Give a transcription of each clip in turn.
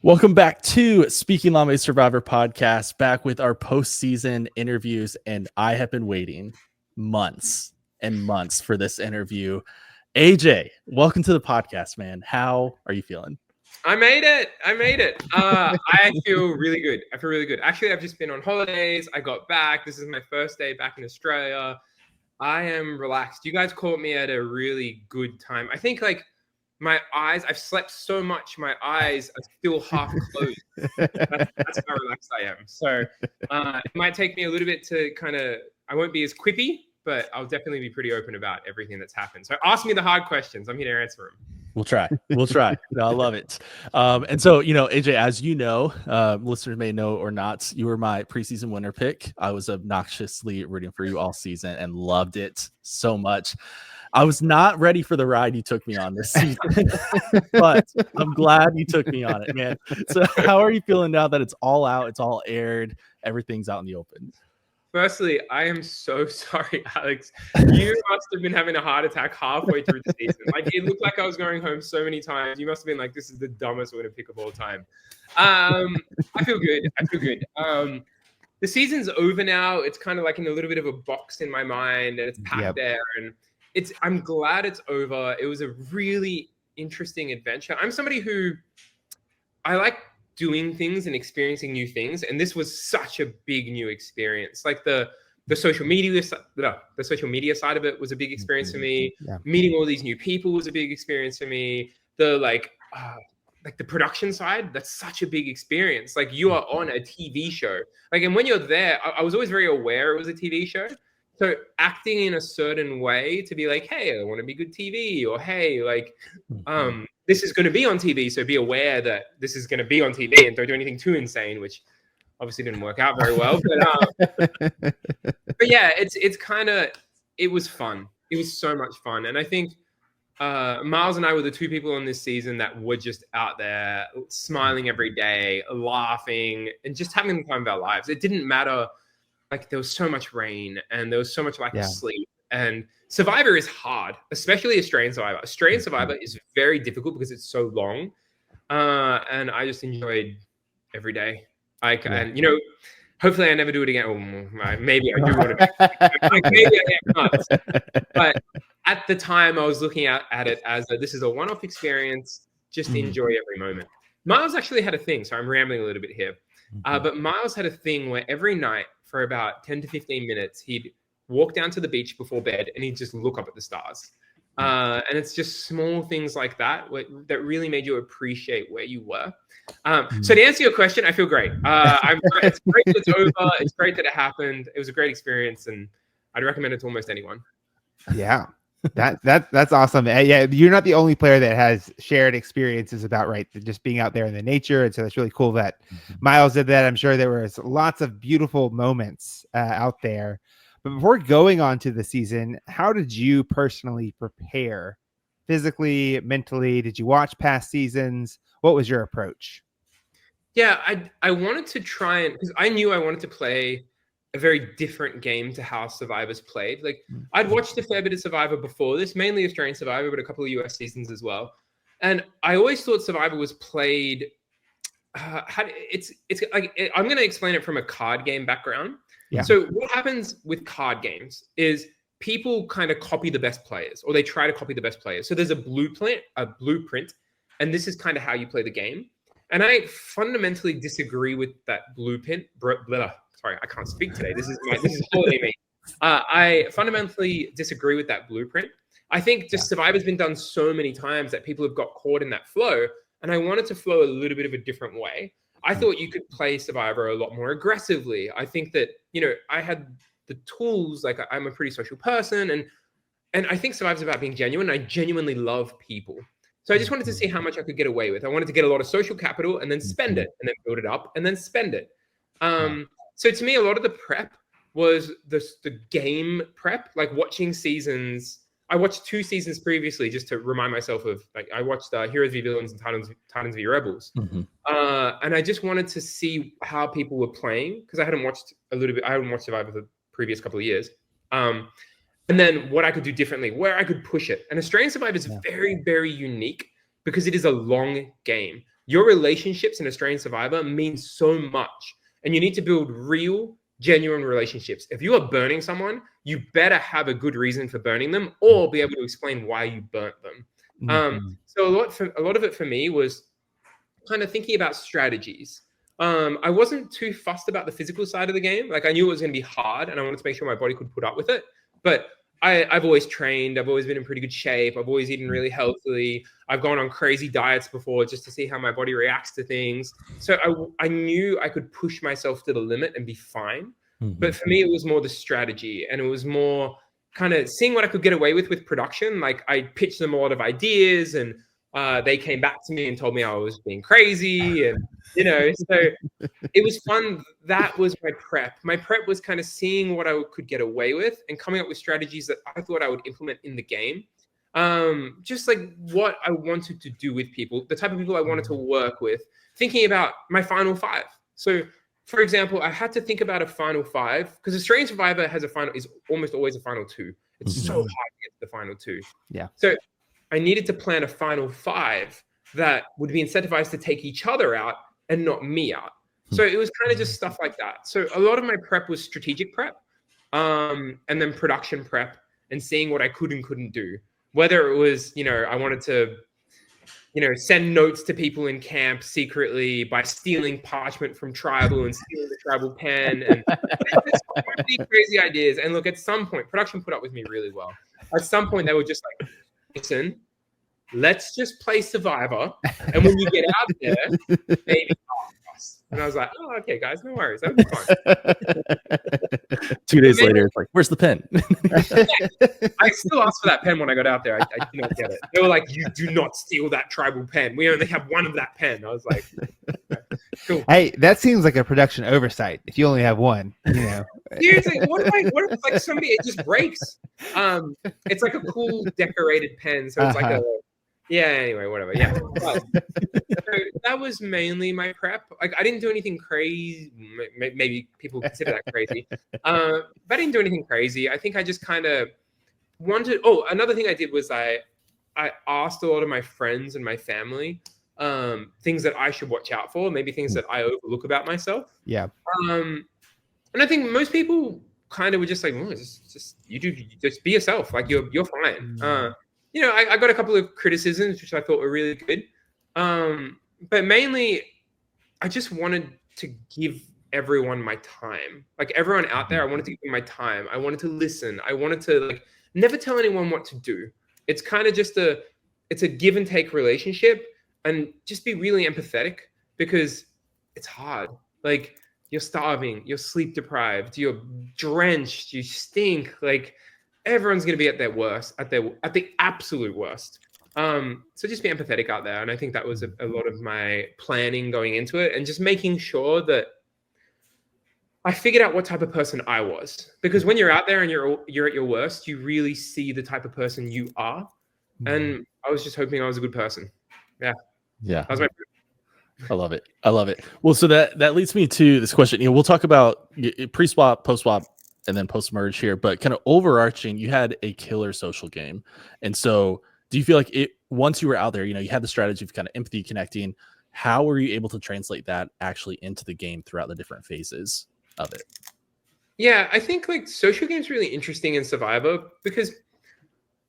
Welcome back to Speaking Llama Survivor podcast, back with our postseason interviews. And I have been waiting months and months for this interview. AJ, welcome to the podcast, man. How are you feeling? I made it. I feel really good. Actually, I've just been on holidays. I got back. This is my first day back in Australia. I am relaxed. You guys caught me at a really good time. I think my eyes, I've slept so much, my eyes are still half closed. That's how relaxed I am. So it might take me a little bit to I won't be as quippy, but I'll definitely be pretty open about everything that's happened. So ask me the hard questions. I'm here to answer them. We'll try. No, I love it. And so, AJ, as you know, listeners may know or not, you were my preseason winner pick. I was obnoxiously rooting for you all season and loved it so much. I was not ready for the ride you took me on this season, but I'm glad you took me on it, man. So how are you feeling now that it's all out, it's all aired, everything's out in the open? Firstly, I am so sorry, Alex. You must have been having a heart attack halfway through the season. It looked like I was going home so many times. You must have been like, this is the dumbest winner pick of all time. I feel good. The season's over now. It's kind of like in a little bit of a box in my mind, and it's packed there. And I'm glad it's over. It was a really interesting adventure. I'm somebody who I like doing things and experiencing new things, and this was such a big new experience. Like the social media side of it was a big experience for me. Meeting all these new people was a big experience for me. The production side, that's such a big experience. Like, you are on a TV show, and when you're there, I was always very aware it was a TV show. So acting in a certain way to be like, hey, I want to be good TV, or hey, this is going to be on TV, so be aware that this is going to be on TV and don't do anything too insane, which obviously didn't work out very well. But yeah, it was fun. It was so much fun. And I think Miles and I were the two people on this season that were just out there smiling every day, laughing, and just having the time of our lives. It didn't matter. There was so much rain and there was so much lack of sleep. And Survivor is hard, especially Australian Survivor. Australian Survivor is very difficult because it's so long. And I just enjoyed every day. And, hopefully I never do it again. Oh, maybe I do want to. Maybe I get nuts. But at the time, I was looking at it as this is a one-off experience. Just enjoy every moment. Miles actually had a thing. So I'm rambling a little bit here. But Miles had a thing where every night for about 10 to 15 minutes, he'd walk down to the beach before bed and he'd just look up at the stars. And it's just small things like that that really made you appreciate where you were. So to answer your question, I feel great. It's great that it's over. It's great that it happened. It was a great experience, and I'd recommend it to almost anyone. Yeah. That's awesome. Yeah, you're not the only player that has shared experiences about just being out there in the nature, and so that's really cool that Miles did that. I'm sure there was lots of beautiful moments out there. But before going on to the season, how did you personally prepare physically, mentally? Did you watch past seasons? What was your approach? Yeah, I wanted to try and, because I knew I wanted to play a very different game to how Survivor's played. I'd watched a fair bit of Survivor before this, mainly Australian Survivor, but a couple of US seasons as well. And I always thought Survivor was played. I'm going to explain it from a card game background. Yeah. So what happens with card games is people kind of copy the best players, or they try to copy the best players. So there's a blueprint, and this is kind of how you play the game. And I fundamentally disagree with that blueprint. Sorry, I can't speak today. This is holiday me. I fundamentally disagree with that blueprint. I think Survivor's been done so many times that people have got caught in that flow, and I wanted to flow a little bit of a different way. I thought you could play Survivor a lot more aggressively. I think that, I had the tools. I'm a pretty social person, and I think Survivor's about being genuine. I genuinely love people. So I just wanted to see how much I could get away with. I wanted to get a lot of social capital and then spend it, and then build it up and then spend it. So to me, a lot of the prep was the game prep, watching seasons. I watched 2 seasons previously just to remind myself of, I watched Heroes v Villains and Titans v Rebels. And I just wanted to see how people were playing, because I hadn't watched Survivor the previous couple of years. And then what I could do differently, where I could push it. And Australian Survivor is very, very unique because it is a long game. your relationships in Australian Survivor mean so much, and you need to build real, genuine relationships. If you are burning someone, you better have a good reason for burning them, or be able to explain why you burnt them. So a lot of it for me was kind of thinking about strategies. I wasn't too fussed about the physical side of the game. Like, I knew it was going to be hard, and I wanted to make sure my body could put up with it. But I've always trained. I've always been in pretty good shape. I've always eaten really healthily. I've gone on crazy diets before just to see how my body reacts to things. So I knew I could push myself to the limit and be fine. But for me, it was more the strategy, and it was more kind of seeing what I could get away with production. Like, I pitched them a lot of ideas, and they came back to me and told me I was being crazy, and so it was fun. That was my prep. My prep was kind of seeing what I could get away with and coming up with strategies that I thought I would implement in the game. Just like what I wanted to do with people, the type of people I wanted to work with, thinking about my final five. So, for example, I had to think about a final five because Australian Survivor is almost always a final two. It's so hard to get to the final two. Yeah. So I needed to plan a final five that would be incentivized to take each other out and not me out. So it was kind of just stuff like that. So a lot of my prep was strategic prep, and then production prep, and seeing what I could and couldn't do. Whether it was, I wanted to, send notes to people in camp secretly by stealing parchment from tribal and stealing the tribal pen, and so many crazy ideas. And look, at some point, production put up with me really well. At some point, they were just like, listen, let's just play Survivor, and when you get out there, maybe ask us. And I was like, oh, okay, guys, no worries. That'll be fine. 2 days later, it's like, where's the pen? I still asked for that pen when I got out there. I did not get it. They were like, you do not steal that tribal pen. We only have one of that pen. I was like, cool. Hey, that seems like a production oversight if you only have one. Seriously, what if like somebody, it just breaks? It's like a cool decorated pen, so it's like a anyway, whatever. Yeah. But, so that was mainly my prep. Like, I didn't do anything crazy. Maybe people consider that crazy. But I didn't do anything crazy. I think I just kind of wanted. Oh, another thing I did was I asked a lot of my friends and my family things that I should watch out for, maybe things that I overlook about myself. Yeah. And I think most people kind of were just like, oh, just be yourself. Like, you're fine. I got a couple of criticisms, which I thought were really good. But mainly, I just wanted to give everyone my time. Like, everyone out there, I wanted to give them my time. I wanted to listen. I wanted to, never tell anyone what to do. It's kind of just it's a give and take relationship, and just be really empathetic, because it's hard. Like, you're starving, you're sleep deprived, you're drenched, you stink. Like, everyone's going to be at their worst, at the absolute worst. So just be empathetic out there. And I think that was a lot of my planning going into it, and just making sure that I figured out what type of person I was. Because when you're out there and you're at your worst, you really see the type of person you are. And I was just hoping I was a good person. Yeah. That was my I love it. I love it. Well, so that leads me to this question. We'll talk about pre-swap, post-swap, and then post-merge here, but kind of overarching, you had a killer social game. And so do you feel like once you were out there, you had the strategy of kind of empathy connecting, how were you able to translate that actually into the game throughout the different phases of it? Yeah, I think social games really interesting in Survivor because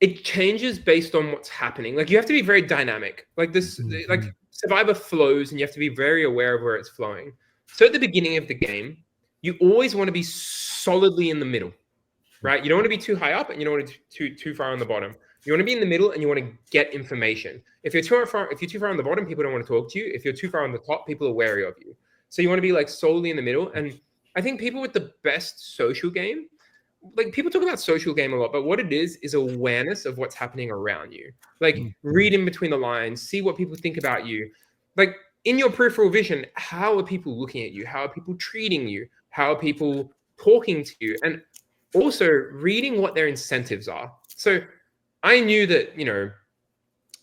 it changes based on what's happening. Like, you have to be very dynamic. Like this, like Survivor flows, and you have to be very aware of where it's flowing. So at the beginning of the game, you always want to be solidly in the middle, right? You don't want to be too high up, and you don't want to be too far on the bottom. You want to be in the middle, and you want to get information. If you're too far on the bottom, people don't want to talk to you. If you're too far on the top, people are wary of you. So you want to be solely in the middle. And I think people with the best social game, people talk about social game a lot, but what it is awareness of what's happening around you. Read in between the lines, see what people think about you. In your peripheral vision, how are people looking at you? How are people treating you? How are people talking to you? And also reading what their incentives are. So I knew that,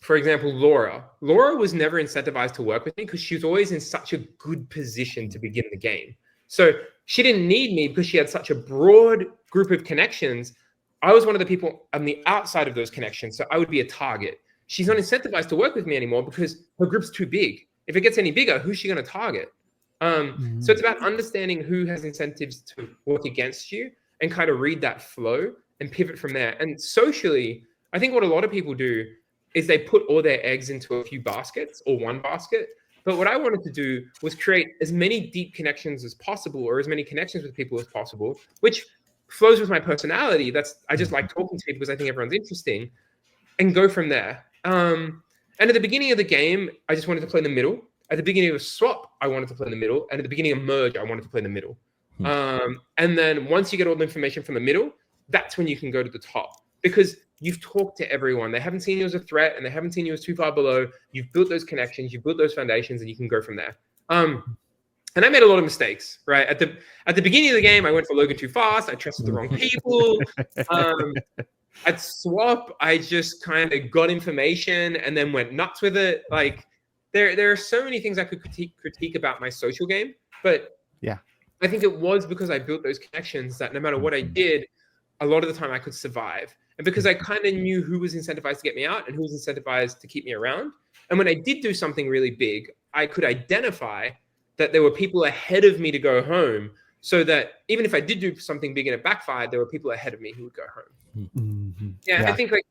for example, Laura was never incentivized to work with me because she was always in such a good position to begin the game. So she didn't need me because she had such a broad group of connections. I was one of the people on the outside of those connections, so I would be a target. She's not incentivized to work with me anymore because her group's too big. if it gets any bigger, who's she going to target? So it's about understanding who has incentives to work against you and kind of read that flow and pivot from there. And socially, I think what a lot of people do is they put all their eggs into a few baskets or one basket. But what I wanted to do was create as many deep connections as possible, or as many connections with people as possible, which flows with my personality. I just like talking to people because I think everyone's interesting, and go from there. And at the beginning of the game, I just wanted to play in the middle. At the beginning of swap, I wanted to play in the middle. And at the beginning of merge, I wanted to play in the middle. And then once you get all the information from the middle, that's when you can go to the top, because you've talked to everyone. They haven't seen you as a threat, and they haven't seen you as too far below. You've built those connections, you've built those foundations, and you can go from there. And I made a lot of mistakes, right? At the beginning of the game, I went for Logan too fast. I trusted the wrong people. At swap, I just kind of got information and then went nuts with it. Like there are so many things I could critique about my social game, but yeah, I think it was because I built those connections that no matter what I did, a lot of the time I could survive. And because I kind of knew who was incentivized to get me out and who was incentivized to keep me around. And when I did do something really big, I could identify that there were people ahead of me to go home, so that even if I did do something big and it backfired, there were people ahead of me who would go home. Yeah, I think like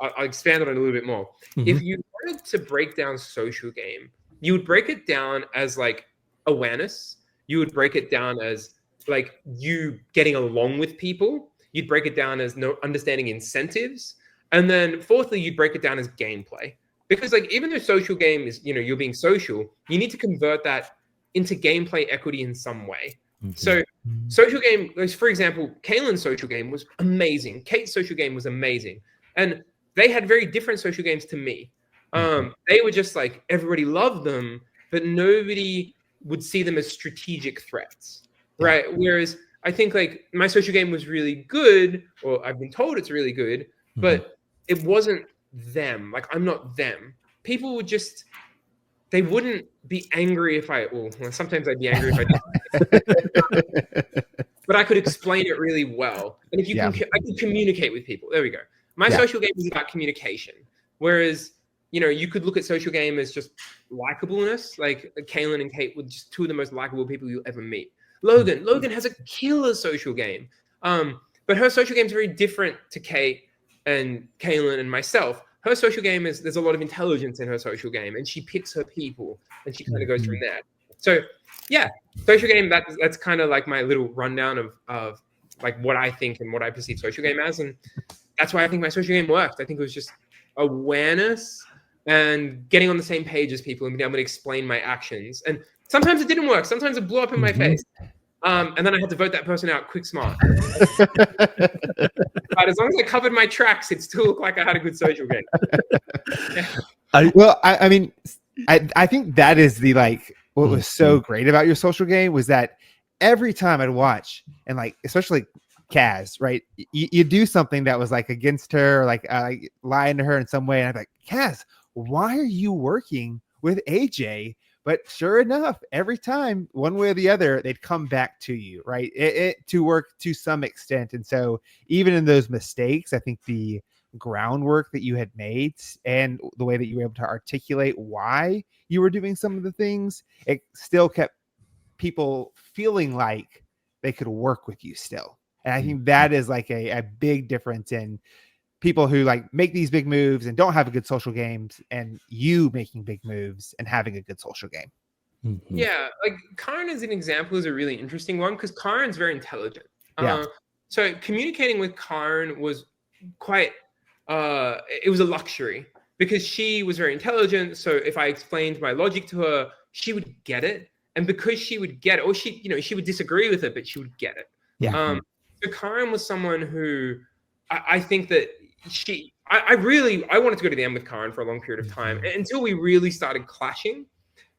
I'll expand on it a little bit more. If you wanted to break down social game, you would break it down as like awareness. You would break it down as like you getting along with people. You'd break it down as understanding incentives. And then fourthly, you'd break it down as gameplay. Because like even though social game is, you're being social, you need to convert that into gameplay equity in some way. So social game, like for example, Kaylin's social game was amazing. Kate's social game was amazing. And they had very different social games to me. They were just like, everybody loved them, but nobody would see them as strategic threats, right? Whereas I think like my social game was really good, or I've been told it's really good, but it wasn't them. Like I'm not them. People would just, they wouldn't be angry if sometimes I'd be angry if I didn't. But I could explain it really well. And if I could communicate with people. There we go. My social game is about communication. Whereas, you could look at social game as just likableness. Like Kaylin and Kate were just two of the most likable people you'll ever meet. Logan has a killer social game. But her social game is very different to Kate and Kaylin and myself. Her social game is, there's a lot of intelligence in her social game, and she picks her people, and she kind of goes from there. So yeah, social game, that's kind of like my little rundown of like what I think and what I perceive social game as. And that's why I think my social game worked. I think it was just awareness and getting on the same page as people and being able to explain my actions. And sometimes it didn't work. Sometimes it blew up in my face. And then I had to vote that person out quick smart. But as long as I covered my tracks, it still looked like I had a good social game. I mean, I think that is the what was so great about your social game was that every time I'd watch, and like especially Kaz, right? You do something that was like against her, or like lying to her in some way, and I'm like, Kaz, why are you working with AJ? But sure enough, every time, one way or the other, they'd come back to you, right? It to work to some extent. And so even in those mistakes, I think the groundwork that you had made and the way that you were able to articulate why you were doing some of the things, it still kept people feeling like they could work with you still. And I think that is like a big difference in people who like make these big moves and don't have a good social games, and you making big moves and having a good social game. Yeah, like Karin as an example is a really interesting one because Karin's very intelligent. So communicating with Karin was quite it was a luxury because she was very intelligent. So if I explained my logic to her, she would get it. And because she would get it, or she would disagree with it, but she would get it. So Karin was someone who I think that I wanted to go to the end with Karin for a long period of time until we really started clashing.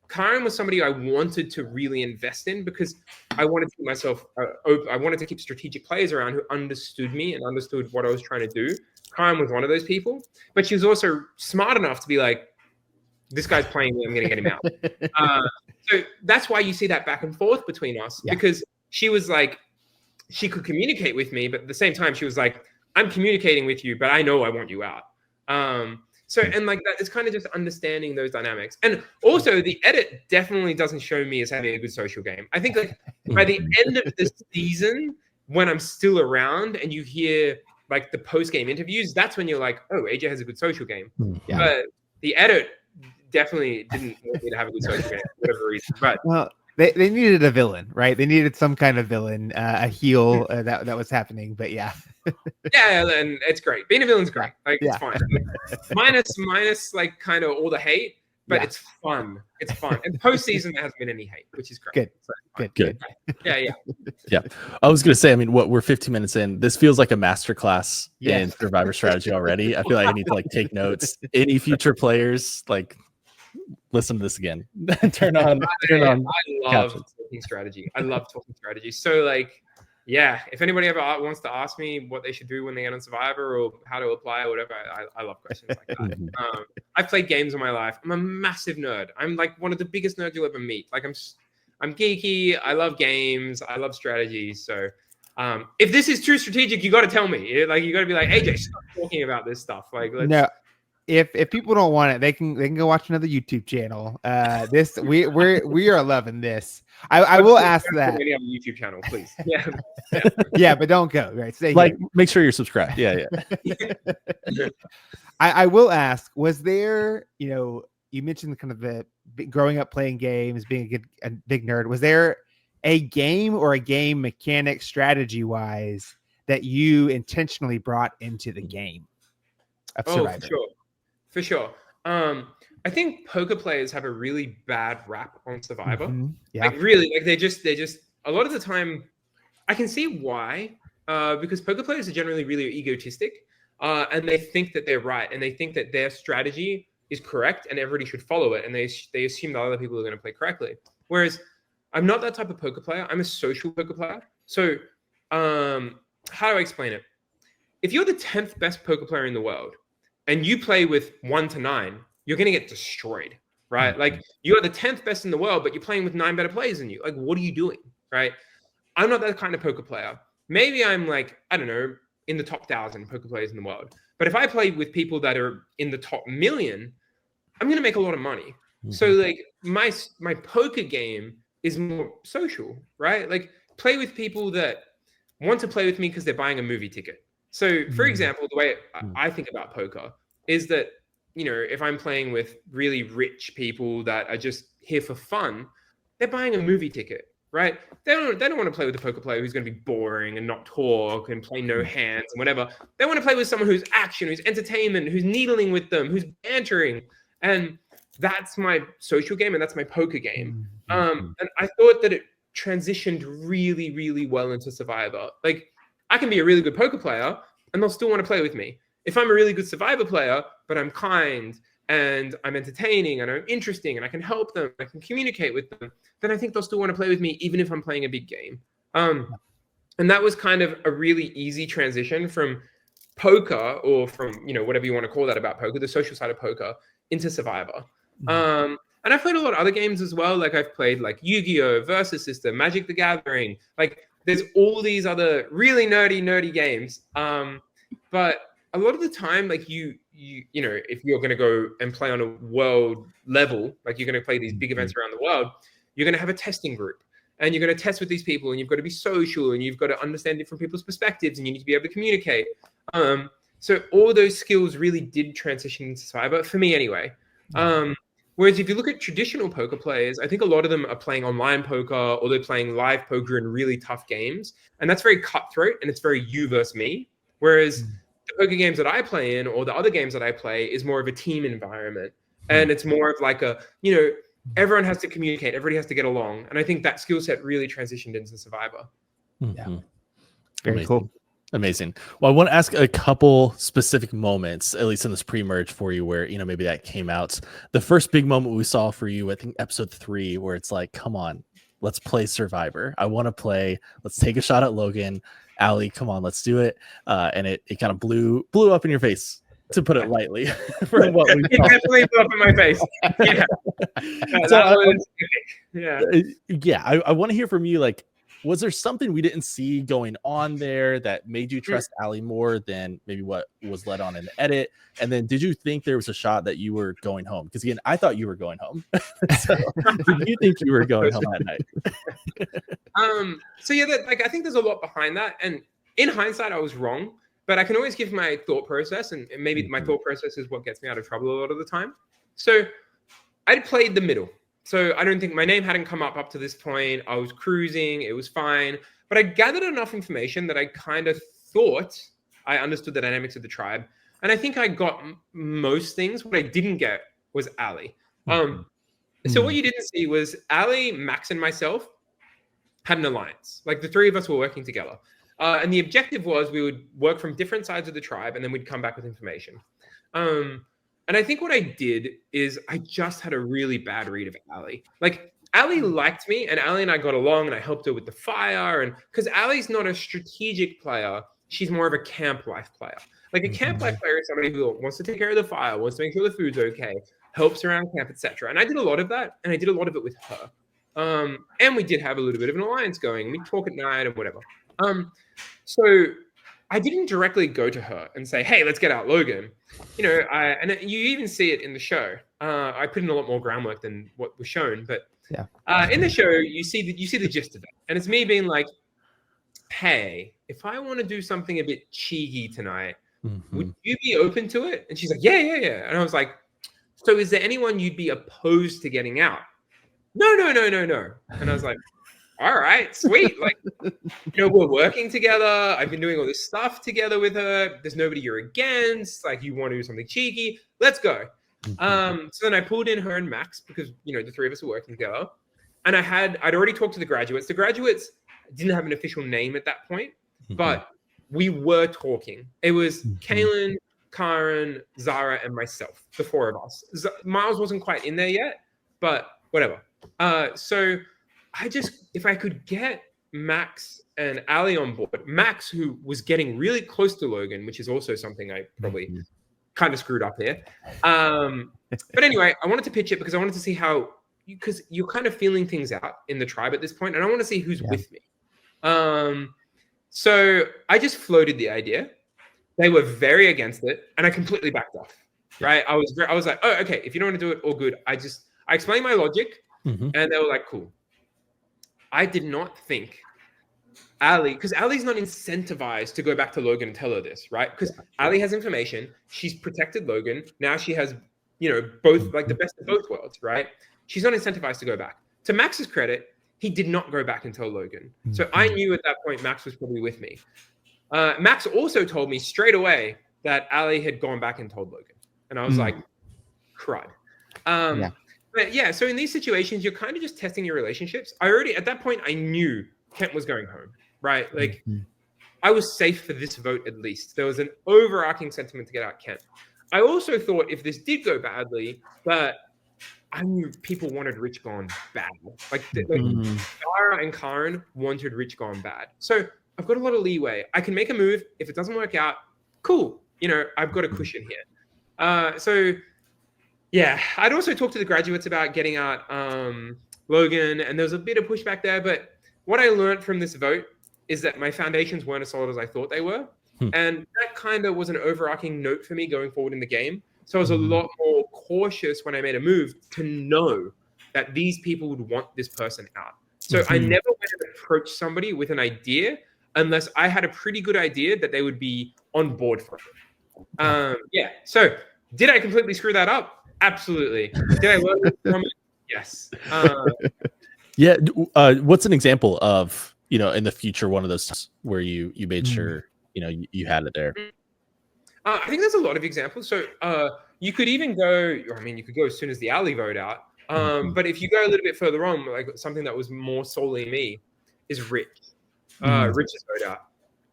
Karin was somebody I wanted to really invest in because I wanted to keep myself open. I wanted to keep strategic players around who understood me and understood what I was trying to do. Karin was one of those people, but she was also smart enough to be like, this guy's playing me, I'm going to get him out. So that's why you see that back and forth between us because she was like, she could communicate with me, but at the same time, she was like, I'm communicating with you, but I know I want you out. So, and like that, it's kind of just understanding those dynamics. And also, the edit definitely doesn't show me as having a good social game. I think like by the end of the season, when I'm still around and you hear like the post-game interviews, that's when you're like, oh, AJ has a good social game. Yeah. But the edit definitely didn't want me to have a good social game for whatever reason. But well, they needed a villain, right? They needed some kind of villain, a heel that was happening. But yeah, yeah, and it's great. Being a villain's great. Like it's fine. minus like kind of all the hate, but it's fun. It's fun. And postseason there hasn't been any hate, which is great. Good. So Good. Yeah. I was gonna say, I mean, we're 15 minutes in. This feels like a masterclass in Survivor strategy already. I feel like I need to like take notes. Any future players, like listen to this again. turn on. I love talking strategy. I love talking strategy. So like, yeah, if anybody ever wants to ask me what they should do when they get on Survivor or how to apply or whatever, I love questions like that. I've played games in my life. I'm a massive nerd. I'm like one of the biggest nerds you'll ever meet. Like I'm geeky. I love games. I love strategy. So if this is too strategic, you got to tell me. Like you got to be like, AJ, stop talking about this stuff. Like no. If people don't want it, they can go watch another YouTube channel. We are loving this. I will ask that. Maybe have a YouTube channel, please. Yeah, but don't go. Right, stay like here. Make sure you're subscribed. Yeah. I will ask. Was there, you mentioned kind of the growing up playing games, being a big nerd. Was there a game or a game mechanic strategy wise that you intentionally brought into the game of Survivor? For sure. I think poker players have a really bad rap on Survivor. Yeah. Like really, like they just a lot of the time I can see why. Because poker players are generally really egotistic. And they think that they're right and they think that their strategy is correct and everybody should follow it. And they assume that other people are going to play correctly. Whereas I'm not that type of poker player. I'm a social poker player. So how do I explain it? If you're the 10th best poker player in the world, and you play with 1 to 9, you're going to get destroyed, right? Like you are the 10th best in the world, but you're playing with 9 better players than you. Like, what are you doing, right? I'm not that kind of poker player. Maybe I'm like, I don't know, in the top 1,000 poker players in the world. But if I play with people that are in the top 1,000,000, I'm going to make a lot of money. So like my poker game is more social, right? Like play with people that want to play with me because they're buying a movie ticket. So, for example, the way I think about poker is that, if I'm playing with really rich people that are just here for fun, they're buying a movie ticket, right? They don't want to play with a poker player who's going to be boring and not talk and play no hands and whatever. They want to play with someone who's action, who's entertainment, who's needling with them, who's bantering. And that's my social game and that's my poker game. And I thought that it transitioned really, really well into Survivor. Like, I can be a really good poker player and they'll still want to play with me. If I'm a really good Survivor player, but I'm kind and I'm entertaining and I'm interesting and I can help them, I can communicate with them, then I think they'll still want to play with me even if I'm playing a big game. And that was kind of a really easy transition from poker or from, whatever you want to call that about poker, the social side of poker, into Survivor. And I've played a lot of other games as well. Like I've played like Yu-Gi-Oh! Versus System, Magic the Gathering, like there's all these other really nerdy games. But a lot of the time, like you if you're going to go and play on a world level, like you're going to play these big events around the world, you're going to have a testing group and you're going to test with these people and you've got to be social and you've got to understand different people's perspectives and you need to be able to communicate. So all those skills really did transition into Survivor for me anyway. Whereas if you look at traditional poker players, I think a lot of them are playing online poker or they're playing live poker in really tough games. And that's very cutthroat and it's very you versus me. Whereas the poker games that I play in or the other games that I play is more of a team environment. And it's more of like a, everyone has to communicate, everybody has to get along. And I think that skill set really transitioned into Survivor. Yeah. Very cool. Amazing. Well, I want to ask a couple specific moments, at least in this pre-merge for you, where, maybe that came out. The first big moment we saw for you, I think episode 3, where it's like, come on, let's play Survivor. I want to play. Let's take a shot at Logan. Allie, come on, let's do it. And it kind of blew up in your face, to put it lightly. For what we it definitely blew up in my face. Yeah. I want to hear from you, like, was there something we didn't see going on there that made you trust Ali more than maybe what was led on in the edit? And then did you think there was a shot that you were going home? Because again, I thought you were going home. So did you think you were going home that night? So yeah, I think there's a lot behind that. And in hindsight, I was wrong, but I can always give my thought process, and maybe my thought process is what gets me out of trouble a lot of the time. So I'd played the middle. So I don't think my name hadn't come up to this point. I was cruising. It was fine. But I gathered enough information that I kind of thought I understood the dynamics of the tribe. And I think I got most things. What I didn't get was Ali. So what you didn't see was Ali, Max, and myself had an alliance. Like the three of us were working together. And the objective was we would work from different sides of the tribe, and then we'd come back with information. And I think what I did is I just had a really bad read of Ali. Like Ali liked me, and Ali and I got along, and I helped her with the fire. And because Ali's not a strategic player, she's more of a camp life player. Like a camp life player is somebody who wants to take care of the fire, wants to make sure the food's okay, helps around camp, etc. And I did a lot of that, and I did a lot of it with her. And we did have a little bit of an alliance going. We'd talk at night and whatever. So I didn't directly go to her and say, "Hey, let's get out Logan." And you even see it in the show. I put in a lot more groundwork than what was shown, but in the show, you see the gist of it, and it's me being like, "Hey, if I want to do something a bit cheeky tonight, would you be open to it?" And she's like, "Yeah." And I was like, "So is there anyone you'd be opposed to getting out?" No. And I was like, all right, sweet. Like, we're working together. I've been doing all this stuff together with her. There's nobody you're against. Like, you want to do something cheeky. Let's go. So then I pulled in her and Max because, the three of us were working together. And I'd already talked to the graduates. The graduates didn't have an official name at that point, but we were talking. It was Kaylin, Karen, Zara, and myself, the four of us. Miles wasn't quite in there yet, but whatever. So if I could get Max and Ali on board, Max, who was getting really close to Logan, which is also something I probably kind of screwed up here. But anyway, I wanted to pitch it because I wanted to see because you're kind of feeling things out in the tribe at this point, and I want to see who's with me. So I just floated the idea. They were very against it, and I completely backed off. Right? I was like, oh, okay. If you don't want to do it, all good. I explained my logic, and they were like, cool. I did not think Ali, because Ali's not incentivized to go back to Logan and tell her this, right? Because Ali has information. She's protected Logan. Now she has, both, like the best of both worlds, right? She's not incentivized to go back. To Max's credit, he did not go back and tell Logan. So I knew at that point Max was probably with me. Max also told me straight away that Ali had gone back and told Logan. And I was like, crud. But yeah, so in these situations, you're kind of just testing your relationships. At that point, I knew Kent was going home, right? Like, I was safe for this vote at least. There was an overarching sentiment to get out Kent. I also thought if this did go badly, but I knew people wanted Rich gone bad. Like Dara and Karen wanted Rich gone bad. So I've got a lot of leeway. I can make a move. If it doesn't work out, cool. I've got a cushion here. So yeah, I'd also talked to the graduates about getting out Logan, and there was a bit of pushback there. But what I learned from this vote is that my foundations weren't as solid as I thought they were. And that kind of was an overarching note for me going forward in the game. So I was a lot more cautious when I made a move to know that these people would want this person out. So I never went and approached somebody with an idea unless I had a pretty good idea that they would be on board for it. So did I completely screw that up? Absolutely. Did I learn from it? Yes. What's an example of, in the future, one of those times where you made sure, you had it there? I think there's a lot of examples. So you could even go, you could go as soon as the Ali vote out. But if you go a little bit further on, like something that was more solely me is Rich. Rich's vote out.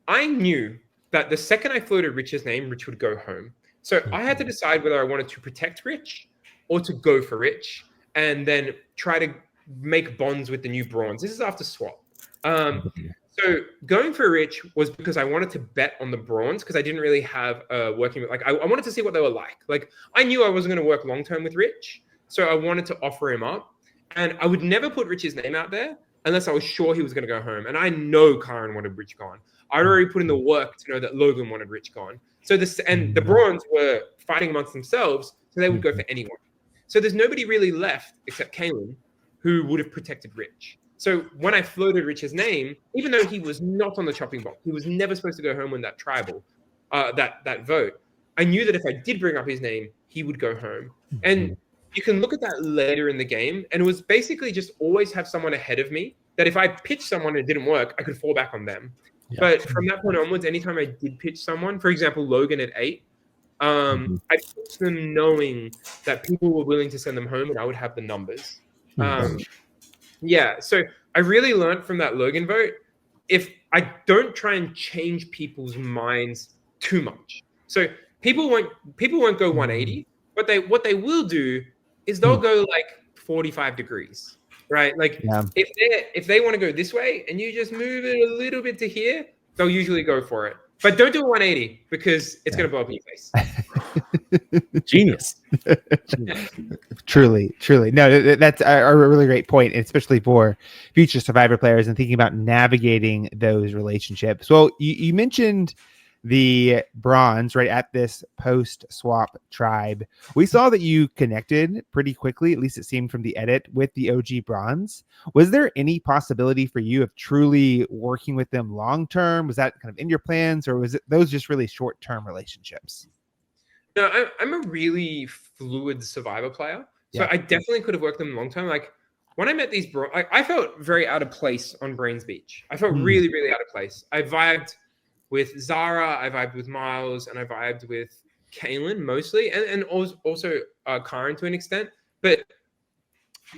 I knew that the second I floated Rich's name, Rich would go home. So I had to decide whether I wanted to protect Rich or to go for Rich and then try to make bonds with the new Brawns. This is after swap. So going for Rich was because I wanted to bet on the Brawns because I didn't really have working with, I wanted to see what they were like. Like I knew I wasn't going to work long-term with Rich. So I wanted to offer him up, and I would never put Rich's name out there unless I was sure he was going to go home. And I know Karen wanted Rich gone. I'd already put in the work to know that Logan wanted Rich gone. So and the Brawns were fighting amongst themselves, so they would go for anyone. So there's nobody really left except Kaylin who would have protected Rich. So when I floated Rich's name, even though he was not on the chopping block, he was never supposed to go home when that tribal, that vote. I knew that if I did bring up his name, he would go home. And you can look at that later in the game, and it was basically just always have someone ahead of me that if I pitched someone and it didn't work, I could fall back on them. Yeah. But from that point onwards, anytime I did pitch someone, for example, Logan at 8, I pitched them knowing that people were willing to send them home and I would have the numbers. Yeah, so I really learned from that Logan vote, if I don't try and change people's minds too much. So people won't go 180. What they will do is they'll go like 45 degrees, right? Like if they want to go this way and you just move it a little bit to here, they'll usually go for it. But don't do a 180 because it's going to blow up in your face. Genius. Truly. No, that's a really great point, especially for future Survivor players and thinking about navigating those relationships. Well, you mentioned the Bronze right at this post-swap tribe. We saw that you connected pretty quickly, at least it seemed from the edit, with the OG Bronze. Was there any possibility for you of truly working with them long-term? Was that kind of in your plans, or was it those just really short-term relationships? No, I'm a really fluid Survivor player. So I definitely could have worked them long-term. Like when I met these I felt very out of place on Brains Beach. I felt really, really out of place. I vibed with Zara, I vibed with Miles, and I vibed with Kaylin mostly, and also Karen to an extent. But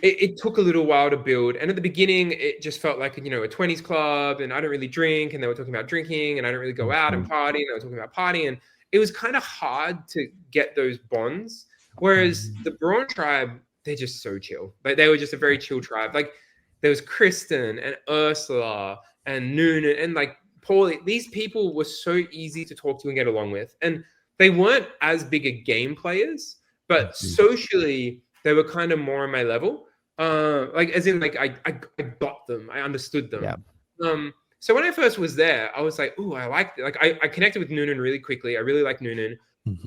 it took a little while to build. And at the beginning, it just felt like, a 20s club, and I don't really drink, and they were talking about drinking, and I don't really go out and party, and they were talking about partying. And it was kind of hard to get those bonds. Whereas the Brawn tribe, they're just so chill. Like they were just a very chill tribe. Like there was Kristen and Ursula and Noonan and like Paulie. These people were so easy to talk to and get along with. And they weren't as big a game players, but socially they were kind of more on my level. Like as in like I got them. I understood them. Yeah. So when I first was there, I was like, ooh, I liked it. Like I connected with Noonan really quickly. I really like Noonan.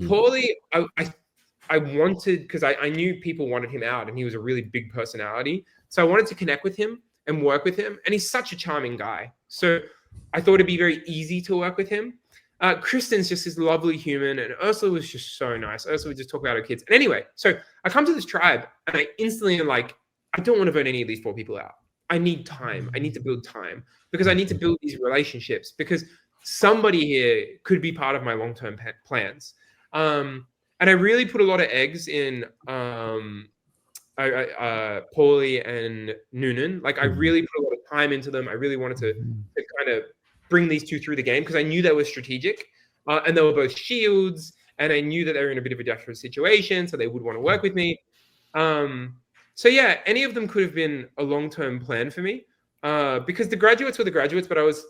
Paulie, I wanted, because I knew people wanted him out and he was a really big personality. So I wanted to connect with him and work with him. And he's such a charming guy. So I thought it'd be very easy to work with him. Kristen's just this lovely human, and Ursula was just so nice. Ursula would just talk about her kids. And anyway, so I come to this tribe and I instantly am like, I don't want to vote any of these 4 people out. I need time. I need to build time because I need to build these relationships because somebody here could be part of my long-term plans. And I really put a lot of eggs in Paulie and Noonan. Like I really put a lot of time into them. I really wanted to kind of bring these 2 through the game because I knew they were strategic and they were both shields, and I knew that they were in a bit of a desperate situation, so they would want to work with me. So yeah, any of them could have been a long-term plan for me because the graduates were the graduates, but I was,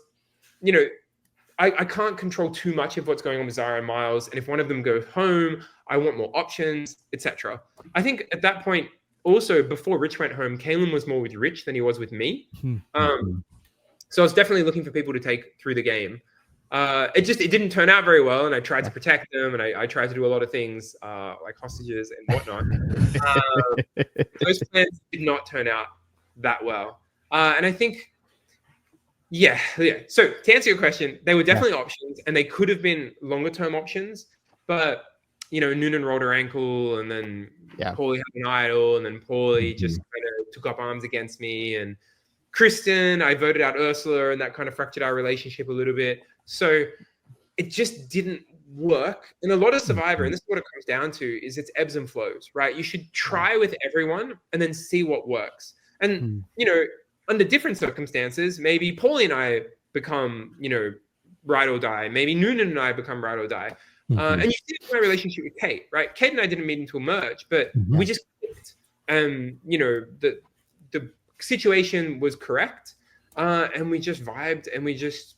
I can't control too much of what's going on with Zara and Miles. And if one of them goes home, I want more options, etc. I think at that point, also before Rich went home, Kaylin was more with Rich than he was with me. So I was definitely looking for people to take through the game. It didn't turn out very well, and I tried to protect them, and I tried to do a lot of things like hostages and whatnot. Those plans did not turn out that well, and I think, yeah. So to answer your question, they were definitely options, and they could have been longer term options, but Noonan rolled her ankle, and then Paulie had an idol, and then Paulie just kind of took up arms against me, and Kristen, I voted out Ursula, and that kind of fractured our relationship a little bit. So it just didn't work. And a lot of Survivor, and this is what it comes down to, is it's ebbs and flows, right? You should try with everyone and then see what works. And, under different circumstances, maybe Paulie and I become, ride or die. Maybe Noonan and I become ride or die. And you see my relationship with Kate, right? Kate and I didn't meet until merge, but we just clicked. And, the situation was correct. And we just vibed and we just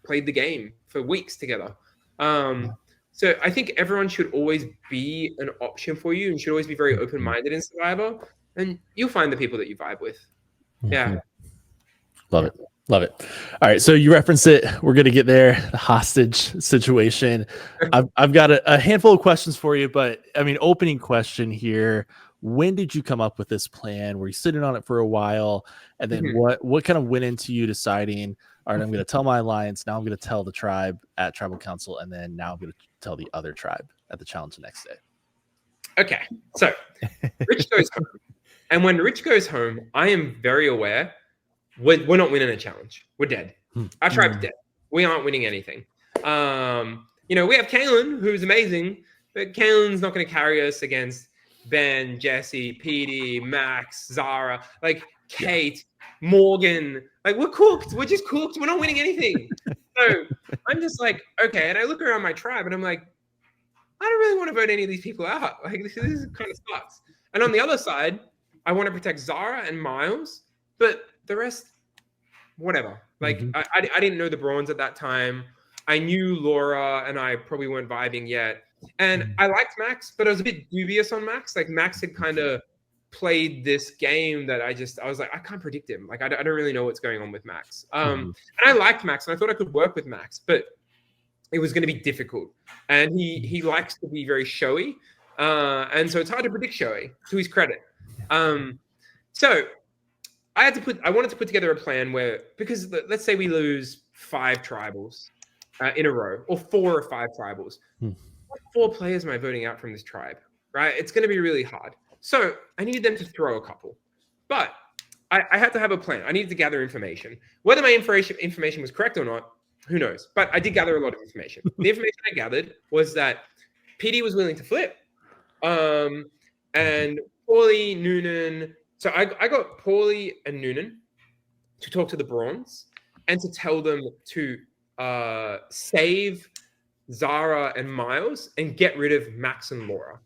played the game for weeks together. So I think everyone should always be an option for you and should always be very open-minded in Survivor, and you'll find the people that you vibe with. Yeah. Love it. Love it. All right. So you referenced it. We're going to get there. The hostage situation. I've got a handful of questions for you, but I mean, opening question here. When did you come up with this plan? Were you sitting on it for a while? And then what kind of went into you deciding, all right, I'm going to tell my alliance. Now I'm going to tell the tribe at tribal council. And then now I'm going to tell the other tribe at the challenge the next day. Okay. So Rich goes home. And when Rich goes home, I am very aware we're not winning a challenge. We're dead. Our tribe's dead. We aren't winning anything. We have Kalen, who's amazing, but Kalen's not going to carry us against Ben, Jesse, Petey, Max, Zara, like Kate, Morgan. Like, we're cooked. We're just cooked. We're not winning anything. So I'm just like, okay. And I look around my tribe and I'm like, I don't really want to vote any of these people out. Like, this kind of sucks. And on the other side, I want to protect Zara and Miles, but the rest, whatever. Like, I didn't know the Brawns at that time. I knew Laura and I probably weren't vibing yet. And I liked Max, but I was a bit dubious on Max. Like, Max had kind of played this game that I was like, I can't predict him. Like, I don't really know what's going on with Max. And I liked Max and I thought I could work with Max, but it was going to be difficult. And he likes to be very showy. And so it's hard to predict showy, to his credit. So I wanted to put together a plan where, because let's say we lose 5 tribals in a row, or 4 or 5 tribals. What 4 players am I voting out from this tribe, right? It's going to be really hard. So I needed them to throw a couple, but I had to have a plan. I needed to gather information. Whether my information was correct or not, who knows? But I did gather a lot of information. The information I gathered was that PD was willing to flip, and Paulie, Noonan. So I got Paulie and Noonan to talk to the Brawns and to tell them to save Zara and Miles and get rid of Max and Laura.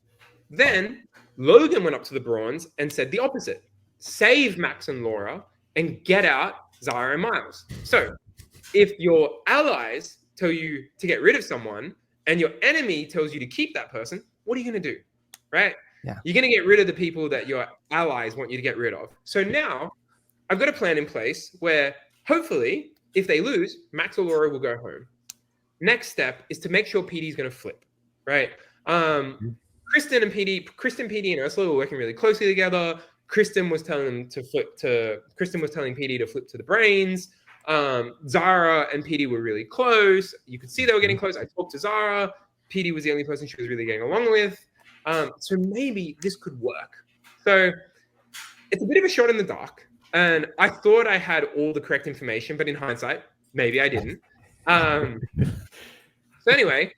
Then Logan went up to the Brawns and said the opposite: save Max and Laura and get out Zara and Miles. So if your allies tell you to get rid of someone and your enemy tells you to keep that person, what are you going to do? Right? Yeah. You're going to get rid of the people that your allies want you to get rid of. So now I've got a plan in place where hopefully if they lose, Max or Laura will go home. Next step is to make sure PD is going to flip, right? Kristen, PD, and Ursula were working really closely together. Kristen was telling PD to flip to the brains. Zara and PD were really close. You could see they were getting close. I talked to Zara. PD was the only person she was really getting along with. So maybe this could work. So it's a bit of a shot in the dark. And I thought I had all the correct information, but in hindsight, maybe I didn't. So anyway,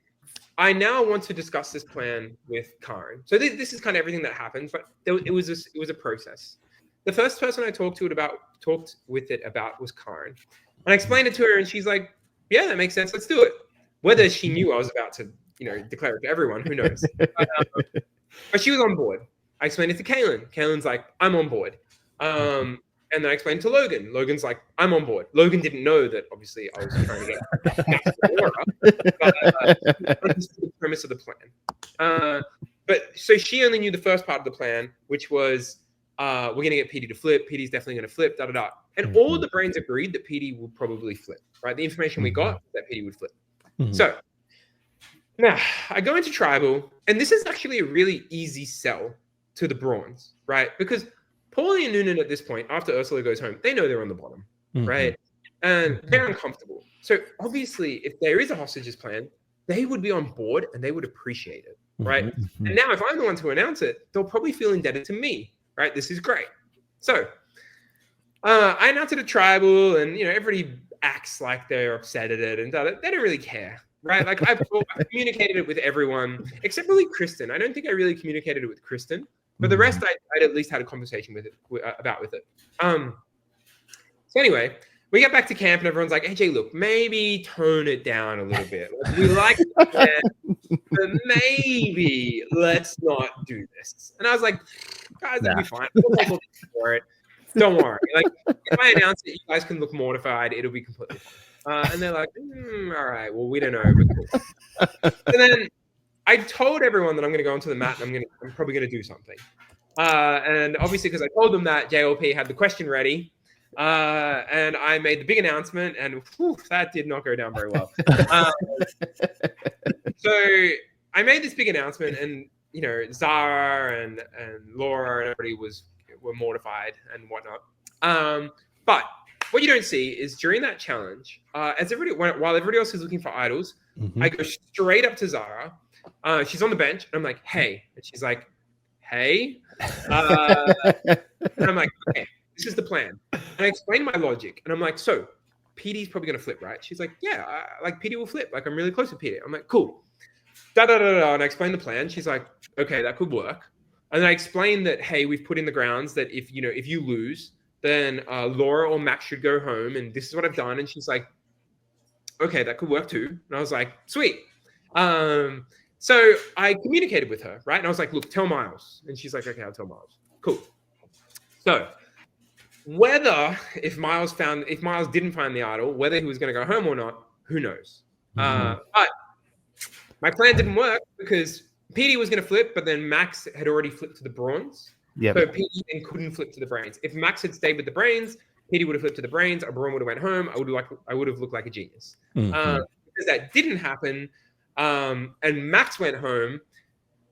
I now want to discuss this plan with Karen. So this is kind of everything that happened, but it was a process. The first person I talked with it about was Karen. And I explained it to her and she's like, yeah, that makes sense. Let's do it. Whether she knew I was about to, declare it to everyone, who knows? But she was on board. I explained it to Kalen. Kalen's like, I'm on board. And then I explained to Logan. Logan's like, I'm on board. Logan didn't know that, obviously, I was trying to get Laura, but understood the premise of the plan. But so she only knew the first part of the plan, which was we're going to get PD to flip. PD's definitely going to flip, da-da-da. And all of the brains agreed that PD will probably flip, right? The information we got that PD would flip. So now I go into tribal, and this is actually a really easy sell to the Brawns, right? Because Paulie and Noonan at this point, after Ursula goes home, they know they're on the bottom, right? And they're uncomfortable. So obviously, if there is a hostages plan, they would be on board and they would appreciate it, right? And now if I'm the one to announce it, they'll probably feel indebted to me, right? This is great. So I announced it at tribal, and everybody acts like they're upset at it, and they don't really care, right? Like I've communicated it with everyone except really Kristen. I don't think I really communicated it with Kristen. But the rest, I'd at least had a conversation with it. So anyway, we get back to camp and everyone's like, AJ, look, maybe tone it down a little bit. Like, we like it, but maybe let's not do this. And I was like, guys, that'll be fine. We'll for it. Don't worry. Like, if I announce it, you guys can look mortified. It'll be completely fine. And they're like, all right, well, we don't know. But cool. And then I told everyone that I'm going to go onto the mat and I'm probably going to do something. And obviously, because I told them that, JLP had the question ready. And I made the big announcement, and whew, that did not go down very well. So I made this big announcement, and Zara and Laura and everybody were mortified and whatnot. But what you don't see is during that challenge, while everybody else is looking for idols, I go straight up to Zara. She's on the bench, and I'm like, "Hey," and she's like, "Hey," and I'm like, "Okay, this is the plan." And I explain my logic, and I'm like, "So, PD's probably gonna flip, right?" She's like, "Yeah, like PD will flip. Like I'm really close with PD." I'm like, "Cool." And I explain the plan. She's like, "Okay, that could work." And then I explain that, "Hey, we've put in the grounds that if you lose, then Laura or Max should go home, and this is what I've done." And she's like, "Okay, that could work too." And I was like, "Sweet." So I communicated with her, right? And I was like, "Look, tell Miles." And she's like, "Okay, I'll tell Miles." Cool. So if Miles didn't find the idol, whether he was going to go home or not, who knows? But my plan didn't work because PD was going to flip, but then Max had already flipped to the bronze. Yep. So PD then couldn't flip to the brains. If Max had stayed with the brains, PD would have flipped to the brains. A Braun would have went home. I would have looked like a genius. Because that didn't happen, and Max went home.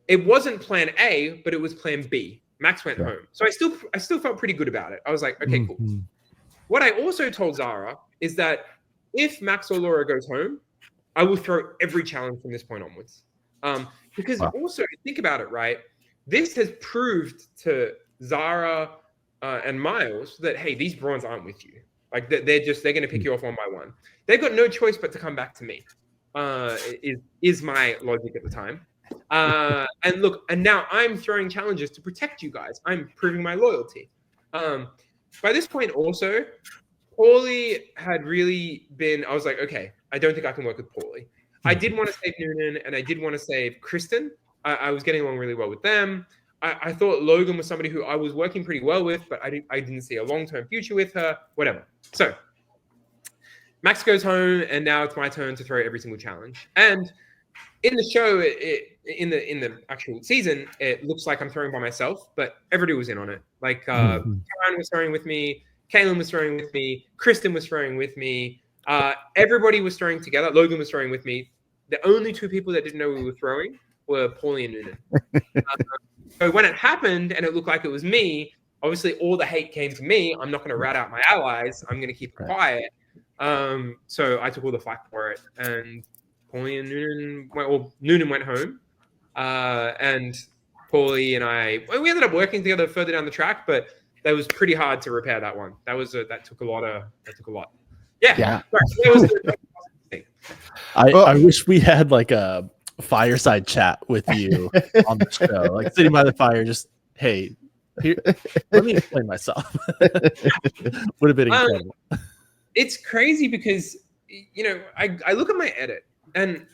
It wasn't plan A, but it was plan B. Max went home. So I still felt pretty good about it. I was like, okay, cool. What I also told Zara is that if Max or Laura goes home, I will throw every challenge from this point onwards. Because also, think about it, right? This has proved to Zara and Miles that, hey, these Brawns aren't with you. Like they're going to pick you off one by one. They've got no choice but to come back to me. Is my logic at the time. And look, and now I'm throwing challenges to protect you guys. I'm proving my loyalty. By this point, also, Paulie had really been. I was like, okay, I don't think I can work with Paulie. I did want to save Noonan, and I did want to save Kristen. I was getting along really well with them. I thought Logan was somebody who I was working pretty well with, but I didn't see a long-term future with her. Whatever. So Max goes home, and now it's my turn to throw every single challenge. And in the show, in the actual season, it looks like I'm throwing by myself, but everybody was in on it. Like Karen was throwing with me, Kaylin was throwing with me, Kristen was throwing with me. Everybody was throwing together. Logan was throwing with me. The only two people that didn't know we were throwing were Paulie and Noonan. So when it happened and it looked like it was me, obviously all the hate came to me. I'm not going to rat out my allies. I'm going to keep it quiet. So I took all the flack for it, and Paulie and Noonan went home, and Paulie and we ended up working together further down the track, but that was pretty hard to repair that one. That took a lot. Yeah. Right. That was the thing. I wish we had like a fireside chat with you on the show, like sitting by the fire, just, hey, here, let me explain myself. Would have been incredible. It's crazy because, I look at my edit and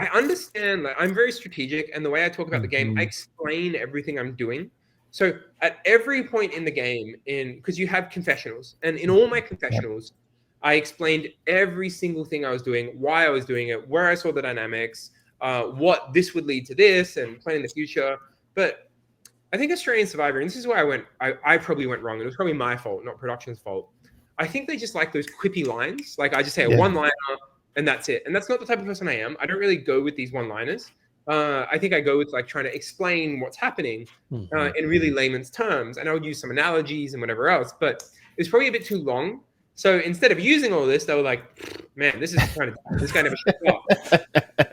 I understand that I'm very strategic, and the way I talk about the game, I explain everything I'm doing. So at every point in the game, because you have confessionals, and in all my confessionals, I explained every single thing I was doing, why I was doing it, where I saw the dynamics, what this would lead to this, and planning the future. But I think Australian Survivor, and this is where I probably went wrong. It was probably my fault, not production's fault. I think they just like those quippy lines. Like I just say a one-liner and that's it. And that's not the type of person I am. I don't really go with these one-liners. I think I go with like trying to explain what's happening in really layman's terms. And I would use some analogies and whatever else, but it's probably a bit too long. So instead of using all this, they were like, man, this guy never shuts up.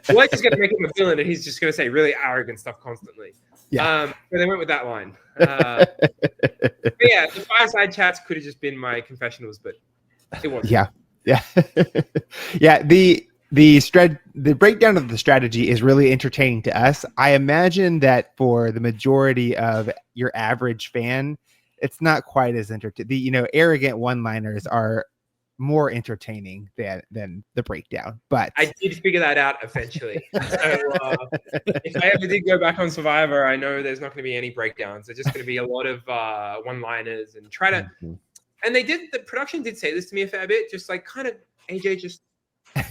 Well, just going to make him a villain, and he's just going to say really arrogant stuff constantly. Yeah. So they went with that line. But yeah, the fireside chats could have just been my confessionals, but it wasn't. Yeah. Yeah. The breakdown of the strategy is really entertaining to us. I imagine that for the majority of your average fan, it's not quite as entertaining. The arrogant one-liners are more entertaining than the breakdown. But I did figure that out eventually. So if I ever did go back on Survivor, I know there's not going to be any breakdowns. There's just going to be a lot of one-liners and try to. And the production did say this to me a fair bit, just like kind of AJ just. Like